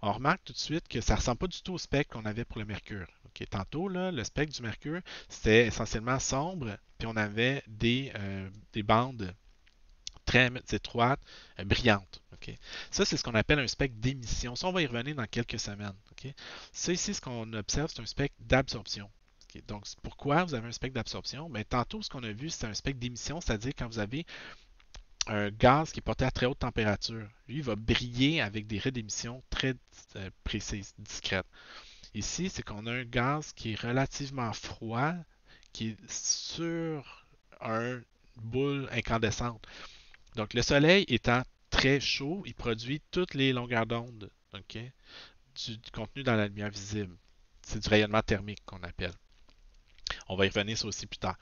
On remarque tout de suite que ça ne ressemble pas du tout au spectre qu'on avait pour le mercure. Okay, tantôt, là, le spectre du mercure, c'était essentiellement sombre, puis on avait des bandes très étroites, brillantes. Okay. Ça, c'est ce qu'on appelle un spectre d'émission. Ça, on va y revenir dans quelques semaines. Okay. Ça, ici, ce qu'on observe, c'est un spectre d'absorption. Okay. Donc, pourquoi vous avez un spectre d'absorption? Ben, tantôt, ce qu'on a vu, c'est un spectre d'émission, c'est-à-dire quand vous avez un gaz qui est porté à très haute température. Lui, il va briller avec des raies d'émission très précises, discrètes. Ici, c'est qu'on a un gaz qui est relativement froid, qui est sur une boule incandescente. Donc, le Soleil étant très chaud, il produit toutes les longueurs d'onde, okay, du contenu dans la lumière visible. C'est du rayonnement thermique qu'on appelle. On va y revenir ça aussi plus tard.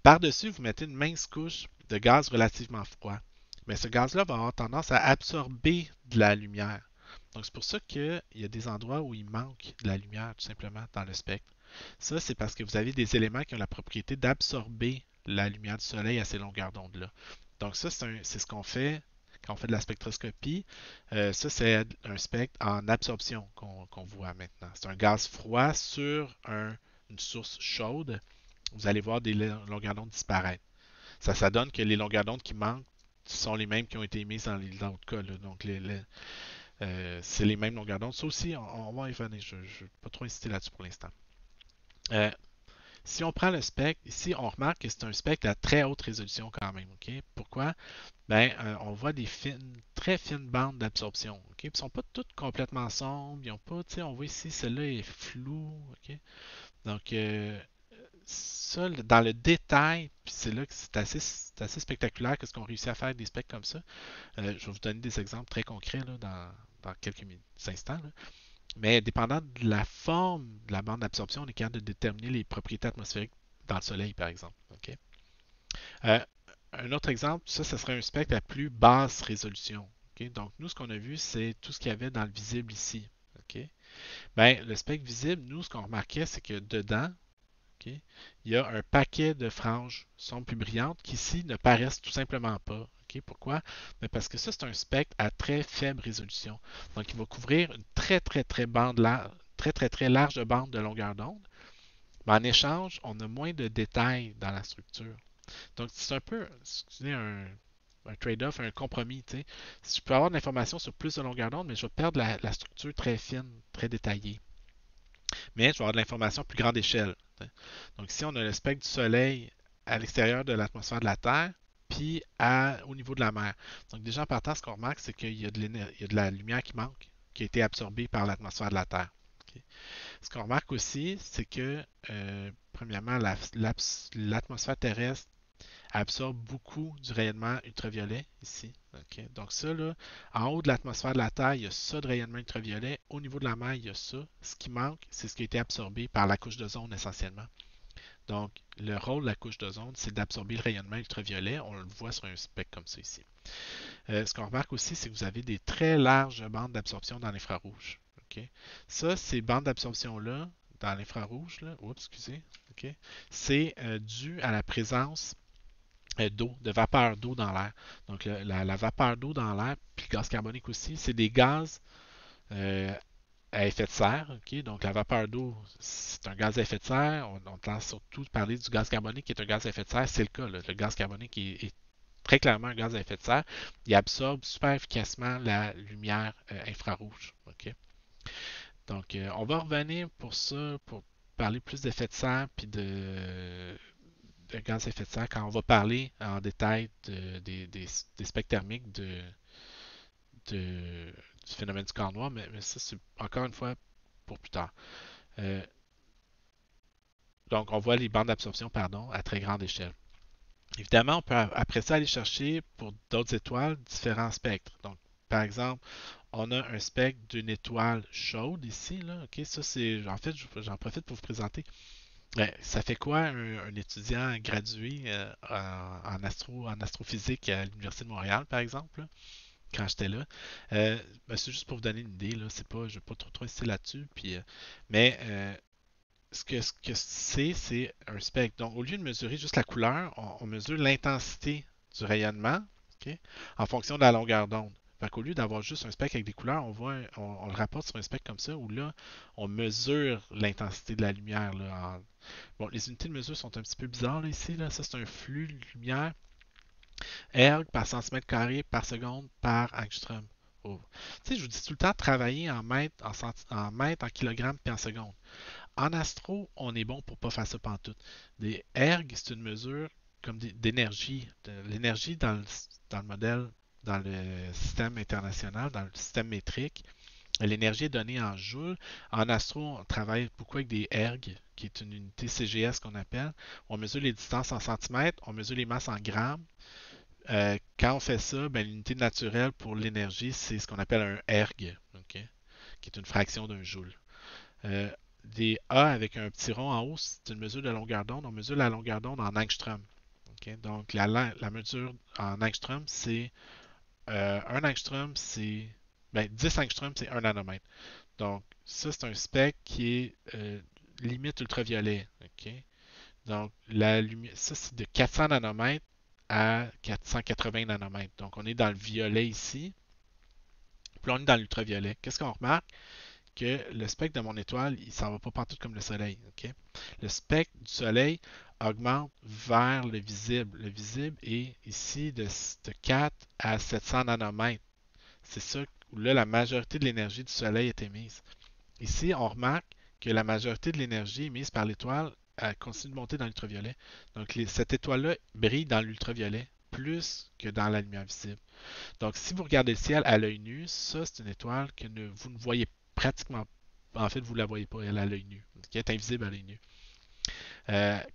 Par-dessus, vous mettez une mince couche de gaz relativement froid. Mais ce gaz-là va avoir tendance à absorber de la lumière. Donc, c'est pour ça qu'il y a des endroits où il manque de la lumière, tout simplement, dans le spectre. Ça, c'est parce que vous avez des éléments qui ont la propriété d'absorber la lumière du Soleil à ces longueurs d'onde-là. Donc, ça, c'est ce qu'on fait quand on fait de la spectroscopie. Ça, c'est un spectre en absorption qu'on voit maintenant. C'est un gaz froid sur une source chaude. Vous allez voir des longueurs d'onde disparaître. Ça donne que les longueurs d'onde qui manquent sont les mêmes qui ont été émises dans l'autre cas. Là. Donc, c'est les mêmes longueurs d'onde. Ça aussi, on va y venir. Je ne vais pas trop insister là-dessus pour l'instant. Euh, si on prend le spectre, ici, on remarque que c'est un spectre à très haute résolution quand même. Okay? Pourquoi? Ben, on voit des très fines bandes d'absorption. Okay? Ils ne sont pas toutes complètement sombres. Ils ont pas, on voit ici, celle-là est floue. Okay? Donc, ça, dans le détail, puis c'est là que c'est assez spectaculaire qu'est-ce qu'on réussit à faire avec des specs comme ça. Je vais vous donner des exemples très concrets là, dans quelques instants. Là. Mais dépendant de la forme de la bande d'absorption, on est capable de déterminer les propriétés atmosphériques dans le Soleil, par exemple. Okay? Euh, un autre exemple, ça serait un spectre à plus basse résolution. Okay? Donc, nous, ce qu'on a vu, c'est tout ce qu'il y avait dans le visible ici. Okay? Ben, le spectre visible, nous, ce qu'on remarquait, c'est que dedans, ok, il y a un paquet de franges sombres plus brillantes qui ici ne paraissent tout simplement pas. Ok, pourquoi? Ben, parce que ça, c'est un spectre à très faible résolution. Donc, il va couvrir une très large bande de longueur d'onde. Mais en échange, on a moins de détails dans la structure. Donc, c'est un peu, excusez, un trade-off, un compromis. Tu sais. Si je peux avoir de l'information sur plus de longueur d'onde, mais je vais perdre la structure très fine, très détaillée. Mais je vais avoir de l'information à plus grande échelle. Donc, ici, on a le spectre du Soleil à l'extérieur de l'atmosphère de la Terre, puis au niveau de la mer. Donc, déjà en partant, ce qu'on remarque, c'est qu'il y a de la lumière qui manque, qui a été absorbée par l'atmosphère de la Terre. Ok. Ce qu'on remarque aussi, c'est que, premièrement, l'atmosphère terrestre absorbe beaucoup du rayonnement ultraviolet ici. Okay. Donc ça, là, en haut de l'atmosphère de la Terre, il y a ça de rayonnement ultraviolet. Au niveau de la mer, il y a ça. Ce qui manque, c'est ce qui a été absorbé par la couche d'ozone essentiellement. Donc, le rôle de la couche d'ozone, c'est d'absorber le rayonnement ultraviolet. On le voit sur un spectre comme ça ici. Ce qu'on remarque aussi, c'est que vous avez des très larges bandes d'absorption dans l'infrarouge. Okay. Ça, ces bandes d'absorption-là, dans l'infrarouge, excusez, okay, c'est dû à la présence d'eau, de vapeur d'eau dans l'air. Donc, la vapeur d'eau dans l'air, puis le gaz carbonique aussi, c'est des gaz euh, à effet de serre. Okay? Donc, la vapeur d'eau, c'est un gaz à effet de serre. On entend surtout parler du gaz carbonique qui est un gaz à effet de serre. C'est le cas. Là. Le gaz carbonique est très clairement un gaz à effet de serre. Il absorbe super efficacement la lumière infrarouge. Okay? Donc, on va revenir pour ça, pour parler plus d'effet de serre puis de gaz à effet de serre quand on va parler en détail des spectres thermiques du phénomène du corps noir, mais ça, c'est encore une fois pour plus tard. Euh, donc, on voit les bandes d'absorption, pardon, à très grande échelle. Évidemment, on peut après ça aller chercher pour d'autres étoiles différents spectres. Donc, par exemple, on a un spectre d'une étoile chaude ici. Là, ok, ça c'est, en fait, j'en profite pour vous présenter. Ça fait quoi un étudiant gradué en astrophysique à l'Université de Montréal, par exemple, là, quand j'étais là? Ben, c'est juste pour vous donner une idée, là, c'est pas, je ne vais pas trop insister là-dessus, puis, mais ce que c'est un spectre. Donc, au lieu de mesurer juste la couleur, on mesure l'intensité du rayonnement, ok, en fonction de la longueur d'onde. Fait qu'au lieu d'avoir juste un spectre avec des couleurs, on le rapporte sur un spectre comme ça, où là, on mesure l'intensité de la lumière. Là, bon, les unités de mesure sont un petit peu bizarres là, ici. Là. Ça, c'est un flux de lumière erg par centimètre carré par seconde par angstrom. Oh. Tu sais, je vous dis tout le temps travailler en mètres, en mètres, en kilogrammes puis en secondes. En astro, on est bon pour ne pas faire ça pantoute. Des erg, c'est une mesure comme d'énergie. L'énergie dans le modèle, dans le système international, dans le système métrique, l'énergie est donnée en joules. En astro, on travaille beaucoup avec des erg, qui est une unité CGS qu'on appelle. On mesure les distances en centimètres, on mesure les masses en grammes. Quand on fait ça, ben, l'unité naturelle pour l'énergie, c'est ce qu'on appelle un erg, okay, qui est une fraction d'un joule. Euh, des A avec un petit rond en haut, c'est une mesure de longueur d'onde. On mesure la longueur d'onde en angstrom. Okay? Donc, la mesure en angstrom, c'est 1 angstrom, c'est. Ben, 10 angstrom, c'est 1 nanomètre. Donc, ça, c'est un spectre qui est limite ultraviolet. Okay? Donc, la lumière, ça, c'est de 400 nanomètres à 480 nanomètres. Donc, on est dans le violet ici. Puis on est dans l'ultraviolet. Qu'est-ce qu'on remarque? Que le spectre de mon étoile, il s'en va pas partout comme le Soleil. Okay? Le spectre du Soleil augmente vers le visible. Le visible est ici de 4 à 700 nanomètres. C'est ça où là, la majorité de l'énergie du Soleil est émise. Ici, on remarque que la majorité de l'énergie émise par l'étoile continue de monter dans l'ultraviolet. Donc, cette étoile-là brille dans l'ultraviolet plus que dans la lumière visible. Donc, si vous regardez le ciel à l'œil nu, ça, c'est une étoile que vous ne voyez pratiquement pas. En fait, vous ne la voyez pas, elle à l'œil nu, qui est invisible à l'œil nu.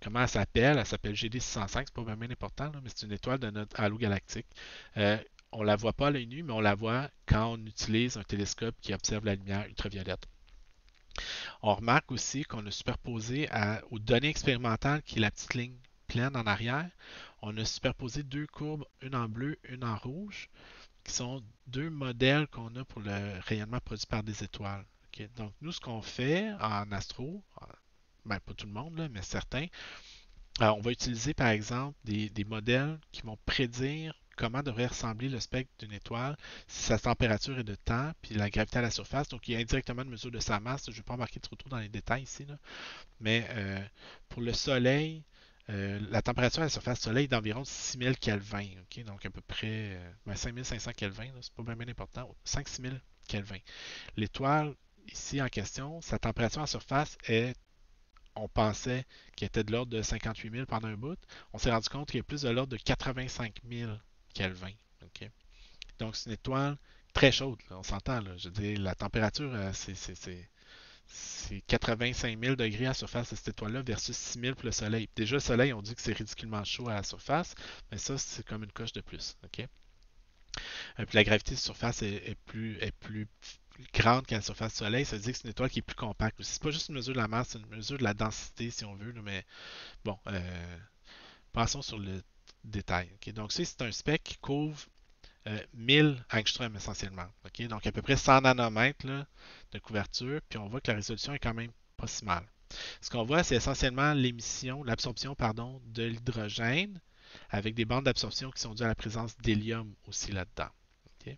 Comment elle s'appelle? Elle s'appelle GD605, c'est pas vraiment important, là, mais c'est une étoile de notre halo galactique. On ne la voit pas à l'œil nu, mais on la voit quand on utilise un télescope qui observe la lumière ultraviolette. On remarque aussi qu'on a superposé aux données expérimentales, qui est la petite ligne pleine en arrière, on a superposé deux courbes, une en bleu, une en rouge, qui sont deux modèles qu'on a pour le rayonnement produit par des étoiles. OK? Donc, nous, ce qu'on fait en astro, ben, pas tout le monde, là, mais certains, on va utiliser par exemple des modèles qui vont prédire comment devrait ressembler le spectre d'une étoile si sa température est de temps, puis la gravité à la surface. Donc, il y a indirectement une mesure de sa masse. Je ne vais pas embarquer trop dans les détails ici, là. Mais pour le Soleil, la température à la surface du Soleil est d'environ 6000 Kelvin. OK? Donc, à peu près 5500 Kelvin. C'est pas bien important. 5-6000 Kelvin. L'étoile, ici en question, sa température en surface est, on pensait qu'il était de l'ordre de 58 000 pendant un bout. On s'est rendu compte qu'il est plus de l'ordre de 85 000 Kelvin. OK? Donc, c'est une étoile très chaude, là, on s'entend. Là. Je veux dire, la température, c'est 85 000 degrés à la surface de cette étoile-là versus 6 000 pour le Soleil. Déjà, le Soleil, on dit que c'est ridiculement chaud à la surface, mais ça, c'est comme une coche de plus. OK? Puis la gravité de surface est plus grande qu'à la surface du Soleil. Ça veut dire que c'est une étoile qui est plus compacte aussi. C'est pas juste une mesure de la masse, c'est une mesure de la densité, si on veut. Là, mais bon, passons sur le détail. OK? Donc, c'est un spectre qui couvre 1000 angstroms essentiellement. OK? Donc, à peu près 100 nanomètres là, de couverture. Puis on voit que la résolution est quand même pas si mal. Ce qu'on voit, c'est essentiellement l'absorption, pardon, de l'hydrogène avec des bandes d'absorption qui sont dues à la présence d'hélium aussi là-dedans. OK?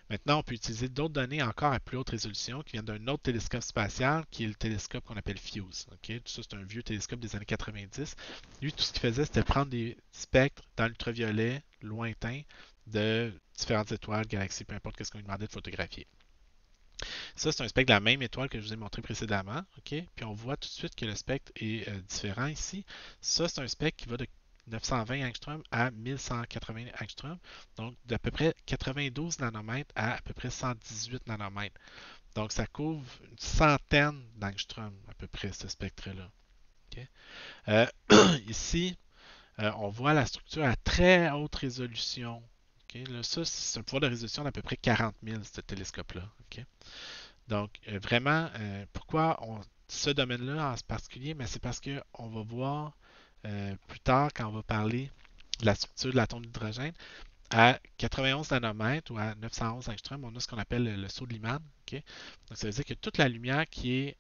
Maintenant, on peut utiliser d'autres données encore à plus haute résolution qui viennent d'un autre télescope spatial qui est le télescope qu'on appelle FUSE. OK? Tout ça, c'est un vieux télescope des années 90. Lui, tout ce qu'il faisait, c'était prendre des spectres dans l'ultraviolet lointain de différentes étoiles, galaxies, peu importe ce qu'on lui demandait de photographier. Ça, c'est un spectre de la même étoile que je vous ai montré précédemment. OK? Puis on voit tout de suite que le spectre est différent ici. Ça, c'est un spectre qui va de 920 angstroms à 1180 angstroms, donc d'à peu près 92 nanomètres à peu près 118 nanomètres. Donc ça couvre une centaine d'angstroms à peu près, ce spectre-là. OK? Euh, ici, on voit la structure à très haute résolution. OK? Là, ça, c'est un pouvoir de résolution d'à peu près 40 000, ce télescope-là. OK? Donc, vraiment, pourquoi ce domaine-là en particulier? Mais c'est parce qu'on va voir plus tard, quand on va parler de la structure de l'atome d'hydrogène, à 91 nanomètres ou à 911 angstroms, on a ce qu'on appelle le saut de Lyman. OK? Donc, ça veut dire que toute la lumière qui est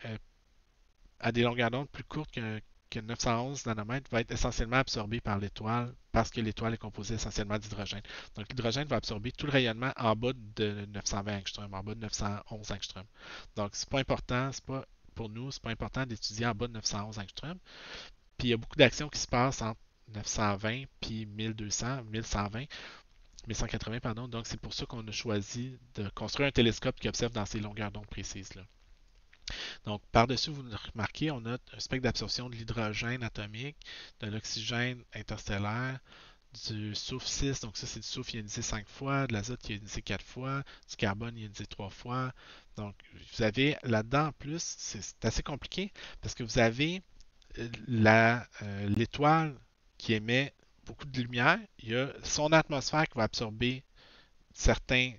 à des longueurs d'onde plus courtes que 911 nanomètres va être essentiellement absorbée par l'étoile parce que l'étoile est composée essentiellement d'hydrogène. Donc l'hydrogène va absorber tout le rayonnement en bas de 920 angstroms, en bas de 911 angstroms. Donc c'est pas important, c'est pas pour nous, c'est pas important d'étudier en bas de 911 angstroms. Puis il y a beaucoup d'actions qui se passent entre 920 puis 1200, 1120, 1180 pardon. Donc c'est pour ça qu'on a choisi de construire un télescope qui observe dans ces longueurs d'onde précises là. Donc, par-dessus, vous remarquez, on a un spectre d'absorption de l'hydrogène atomique, de l'oxygène interstellaire, du soufre 6, donc ça c'est du soufre ionisé 5 fois, de l'azote ionisé 4 fois, du carbone ionisé 3 fois. Donc, vous avez là-dedans en plus, c'est assez compliqué parce que vous avez l'étoile qui émet beaucoup de lumière, il y a son atmosphère qui va absorber certains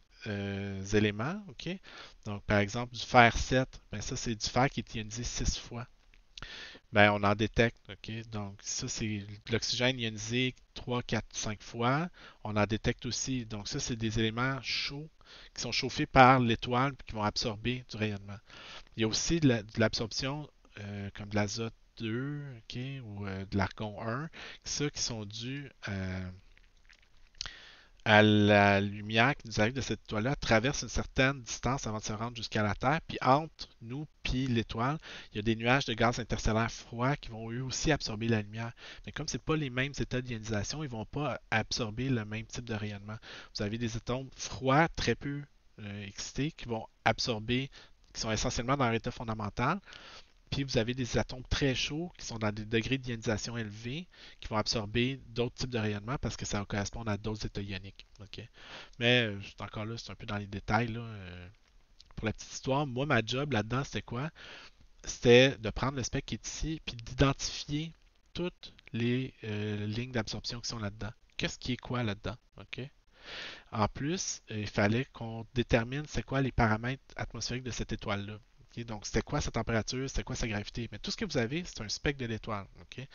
éléments. OK? Donc, par exemple, du fer 7, ben ça, c'est du fer qui est ionisé 6 fois. Ben, on en détecte. OK? Donc, ça, c'est de l'oxygène ionisé 3, 4, 5 fois. On en détecte aussi. Donc, ça, c'est des éléments chauds qui sont chauffés par l'étoile et qui vont absorber du rayonnement. Il y a aussi de l'absorption comme de l'azote 2, OK, ou de l'argon 1, ça qui sont dus à la lumière qui nous arrive de cette étoile-là traverse une certaine distance avant de se rendre jusqu'à la Terre. Puis entre nous et l'étoile, il y a des nuages de gaz interstellaires froids qui vont eux aussi absorber la lumière. Mais comme ce n'est pas les mêmes états d'ionisation, ils ne vont pas absorber le même type de rayonnement. Vous avez des atomes froids, très peu excités, qui vont absorber, qui sont essentiellement dans leur état fondamental. Puis vous avez des atomes très chauds qui sont dans des degrés d'ionisation élevés qui vont absorber d'autres types de rayonnement parce que ça va correspondre à d'autres états ioniques. OK? Mais encore là, c'est un peu dans les détails. Là, pour la petite histoire, moi, ma job là-dedans, c'était quoi? C'était de prendre le spectre qui est ici puis d'identifier toutes les lignes d'absorption qui sont là-dedans. Qu'est-ce qui est quoi là-dedans? OK? En plus, il fallait qu'on détermine c'est quoi les paramètres atmosphériques de cette étoile-là. Okay? Donc, c'était quoi sa température, c'était quoi sa gravité. Mais tout ce que vous avez, c'est un spectre de l'étoile. Okay?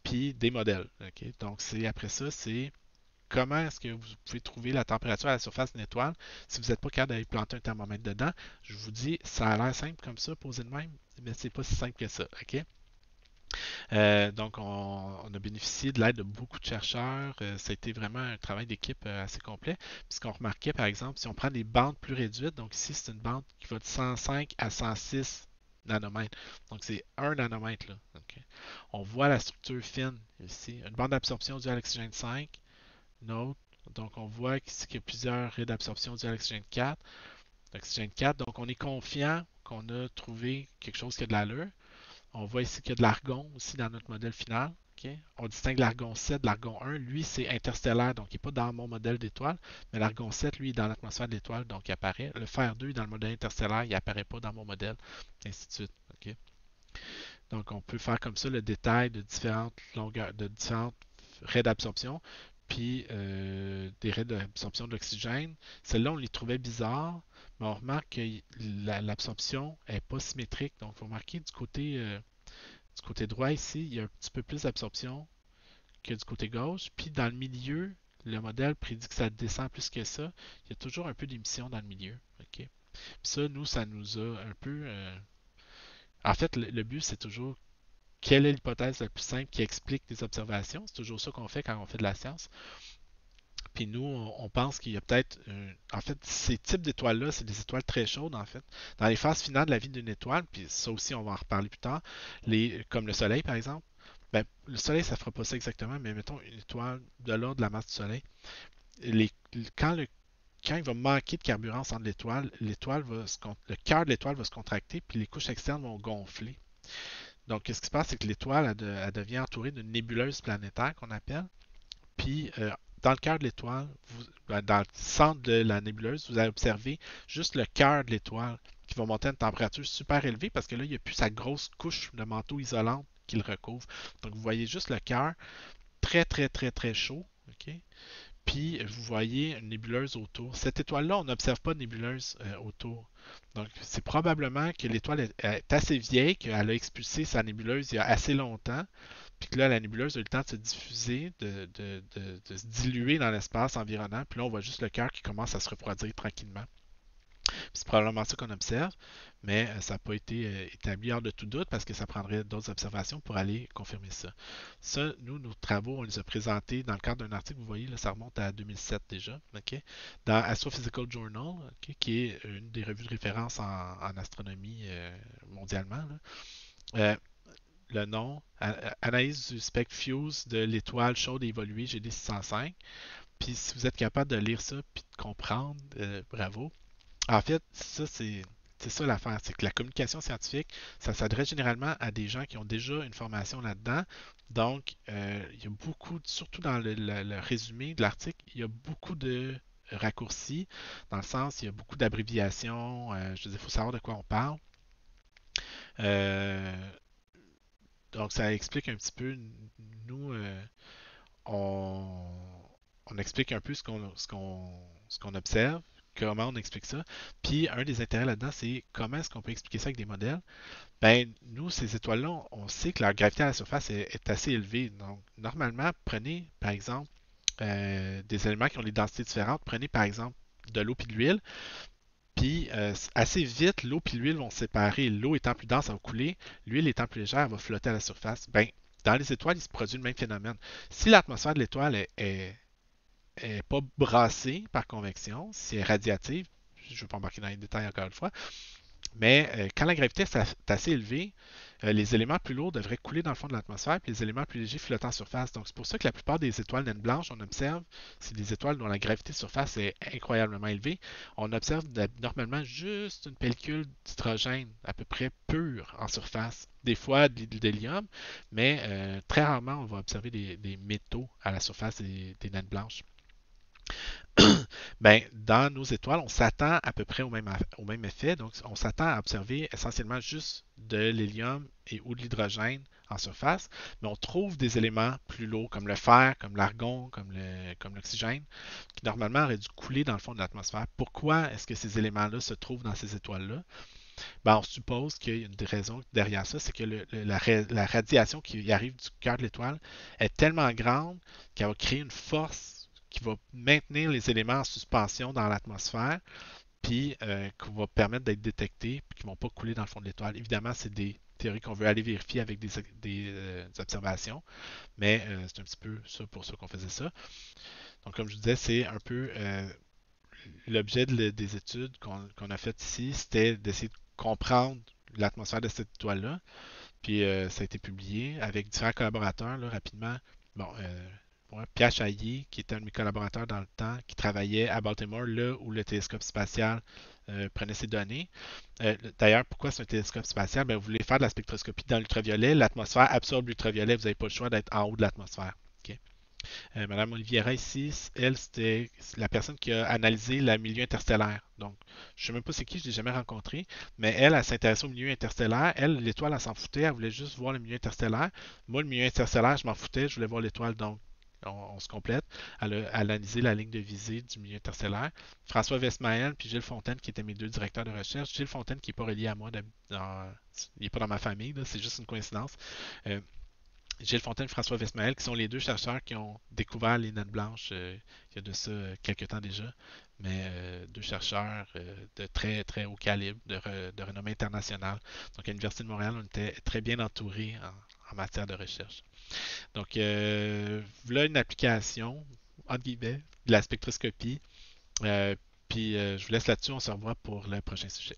Puis des modèles. Okay? Donc, après ça, c'est comment est-ce que vous pouvez trouver la température à la surface d'une étoile si vous n'êtes pas capable d'aller planter un thermomètre dedans. Je vous dis, ça a l'air simple comme ça, posé de même, mais c'est pas si simple que ça. OK? Donc, on a bénéficié de l'aide de beaucoup de chercheurs. Ça a été vraiment un travail d'équipe assez complet. Puis ce qu'on remarquait, par exemple, si on prend des bandes plus réduites, donc ici, c'est une bande qui va de 105 à 106 nanomètres. Donc, c'est 1 nanomètre. Là. OK. On voit la structure fine ici. Une bande d'absorption due à l'oxygène 5, une autre. Donc, on voit ici qu'il y a plusieurs raies d'absorption due à l'oxygène 4. L'oxygène 4, donc on est confiant qu'on a trouvé quelque chose qui a de l'allure. On voit ici qu'il y a de l'argon aussi dans notre modèle final. Okay? On distingue l'argon 7 de l'argon 1. Lui, c'est interstellaire, donc il n'est pas dans mon modèle d'étoile. Mais l'argon 7, lui, est dans l'atmosphère de l'étoile, donc il apparaît. Le fer 2 est dans le modèle interstellaire, il n'apparaît pas dans mon modèle, ainsi de suite. Okay? Donc, on peut faire comme ça le détail de différentes longueurs, de différentes raies d'absorption, puis des raies d'absorption d'oxygène. Celles-là, on les trouvait bizarres, mais on remarque que l'absorption n'est pas symétrique. Donc, il faut remarquer du côté droit ici, il y a un petit peu plus d'absorption que du côté gauche. Puis dans le milieu, le modèle prédit que ça descend plus que ça. Il y a toujours un peu d'émission dans le milieu. OK? Puis ça, nous, ça nous a un peu. En fait, le but, c'est toujours quelle est l'hypothèse la plus simple qui explique des observations. C'est toujours ça qu'on fait quand on fait de la science. Puis nous, on pense qu'il y a peut-être. En fait, ces types d'étoiles-là, c'est des étoiles très chaudes, en fait. Dans les phases finales de la vie d'une étoile, puis ça aussi, on va en reparler plus tard, comme le Soleil, par exemple. Ben, le Soleil, ça ne fera pas ça exactement, mais mettons une étoile de l'ordre de la masse du Soleil. Les, quand, quand il va manquer de carburant au centre de l'étoile, le cœur de l'étoile va se contracter, puis les couches externes vont gonfler. Donc, ce qui se passe, c'est que l'étoile, elle devient entourée d'une nébuleuse planétaire qu'on appelle. Puis, dans le cœur de l'étoile, dans le centre de la nébuleuse, vous allez observer juste le cœur de l'étoile qui va monter à une température super élevée parce que là, il n'y a plus sa grosse couche de manteau isolante qui le recouvre. Donc, vous voyez juste le cœur très, très, très, très chaud. OK? Puis, vous voyez une nébuleuse autour. Cette étoile-là, on n'observe pas de nébuleuse autour. Donc, c'est probablement que l'étoile est assez vieille, qu'elle a expulsé sa nébuleuse il y a assez longtemps, puis que là, la nébuleuse a eu le temps de se diffuser, de se diluer dans l'espace environnant. Puis là, on voit juste le cœur qui commence à se refroidir tranquillement. C'est probablement ça qu'on observe, mais ça n'a pas été établi hors de tout doute parce que ça prendrait d'autres observations pour aller confirmer ça. Ça, nous, nos travaux, on les a présentés dans le cadre d'un article, vous voyez, là, ça remonte à 2007 déjà, okay, dans Astrophysical Journal, okay, qui est une des revues de référence en astronomie mondialement. Là. Le nom, Analyse du spectre Fuse de l'étoile chaude et évoluée GD605. Puis si vous êtes capable de lire ça puis de comprendre, bravo. En fait, c'est ça l'affaire, c'est que la communication scientifique, ça s'adresse généralement à des gens qui ont déjà une formation là-dedans. Donc, il y a beaucoup, surtout dans le résumé de l'article, il y a beaucoup de raccourcis, dans le sens, il y a beaucoup d'abréviations. Je veux dire, il faut savoir de quoi on parle. Euh, donc, ça explique un petit peu, nous, on, on explique un peu ce qu'on observe, comment on explique ça. Puis un des intérêts là-dedans, c'est comment est-ce qu'on peut expliquer ça avec des modèles. Ben, nous, ces étoiles-là, on sait que leur gravité à la surface est assez élevée. Donc, normalement, prenez, par exemple, des éléments qui ont des densités différentes. Prenez, par exemple, de l'eau puis de l'huile. Puis, assez vite, l'eau et l'huile vont se séparer. L'eau étant plus dense, elle va couler. L'huile étant plus légère, elle va flotter à la surface. Ben, dans les étoiles, il se produit le même phénomène. Si l'atmosphère de l'étoile est pas brassée par convection, si elle est radiative, je ne vais pas embarquer dans les détails encore une fois, mais quand la gravité est assez élevée, les éléments plus lourds devraient couler dans le fond de l'atmosphère, puis les éléments plus légers flottent en surface. Donc c'est pour ça que la plupart des étoiles naines blanches, on observe, c'est des étoiles dont la gravité de surface est incroyablement élevée. On observe normalement juste une pellicule d'hydrogène à peu près pure en surface. Des fois de l'hélium, mais très rarement on va observer des métaux à la surface des naines blanches. Ben, dans nos étoiles, on s'attend à peu près au même effet. Donc, on s'attend à observer essentiellement juste de l'hélium et ou de l'hydrogène en surface, mais on trouve des éléments plus lourds comme le fer, comme l'argon, comme l'oxygène, qui normalement auraient dû couler dans le fond de l'atmosphère. Pourquoi est-ce que ces éléments-là se trouvent dans ces étoiles-là? Ben, on suppose qu'il y a une des raisons derrière ça, c'est que la radiation qui arrive du cœur de l'étoile est tellement grande qu'elle va créer une force qui va maintenir les éléments en suspension dans l'atmosphère, puis qui va permettre d'être détectés, puis qui ne vont pas couler dans le fond de l'étoile. Évidemment, c'est des théories qu'on veut aller vérifier avec des observations, mais c'est un petit peu ça pour ça qu'on faisait ça. Donc, comme je vous disais, c'est un peu l'objet des études qu'on a faites ici, c'était d'essayer de comprendre l'atmosphère de cette étoile-là. Puis ça a été publié avec différents collaborateurs là, rapidement. Bon, ouais, Pierre Chaillier, qui était un de mes collaborateurs dans le temps, qui travaillait à Baltimore, là où le télescope spatial prenait ses données. D'ailleurs, pourquoi c'est un télescope spatial? Ben, vous voulez faire de la spectroscopie dans l'ultraviolet, l'atmosphère absorbe l'ultraviolet, vous n'avez pas le choix d'être en haut de l'atmosphère. OK? Madame Oliviera ici, elle, c'était la personne qui a analysé le milieu interstellaire. Donc, je ne sais même pas c'est qui, je ne l'ai jamais rencontré, mais elle s'intéressait au milieu interstellaire. Elle, l'étoile, elle s'en foutait, elle voulait juste voir le milieu interstellaire. Moi, le milieu interstellaire, je m'en foutais, je voulais voir l'étoile, donc on se complète. Elle a analysé la ligne de visée du milieu interstellaire. François Vesmael puis Gilles Fontaine, qui étaient mes deux directeurs de recherche. Gilles Fontaine, qui n'est pas relié à moi, il n'est pas dans ma famille, c'est juste une coïncidence. Euh, Gilles Fontaine et François Vesmael, qui sont les deux chercheurs qui ont découvert les naines blanches il y a de ça quelques temps déjà, mais deux chercheurs de très très haut calibre, de renommée internationale. Donc à l'Université de Montréal, on était très bien entourés en matière de recherche. Donc voilà une application, entre guillemets, de la spectroscopie. Euh, puis je vous laisse là-dessus, on se revoit pour le prochain sujet.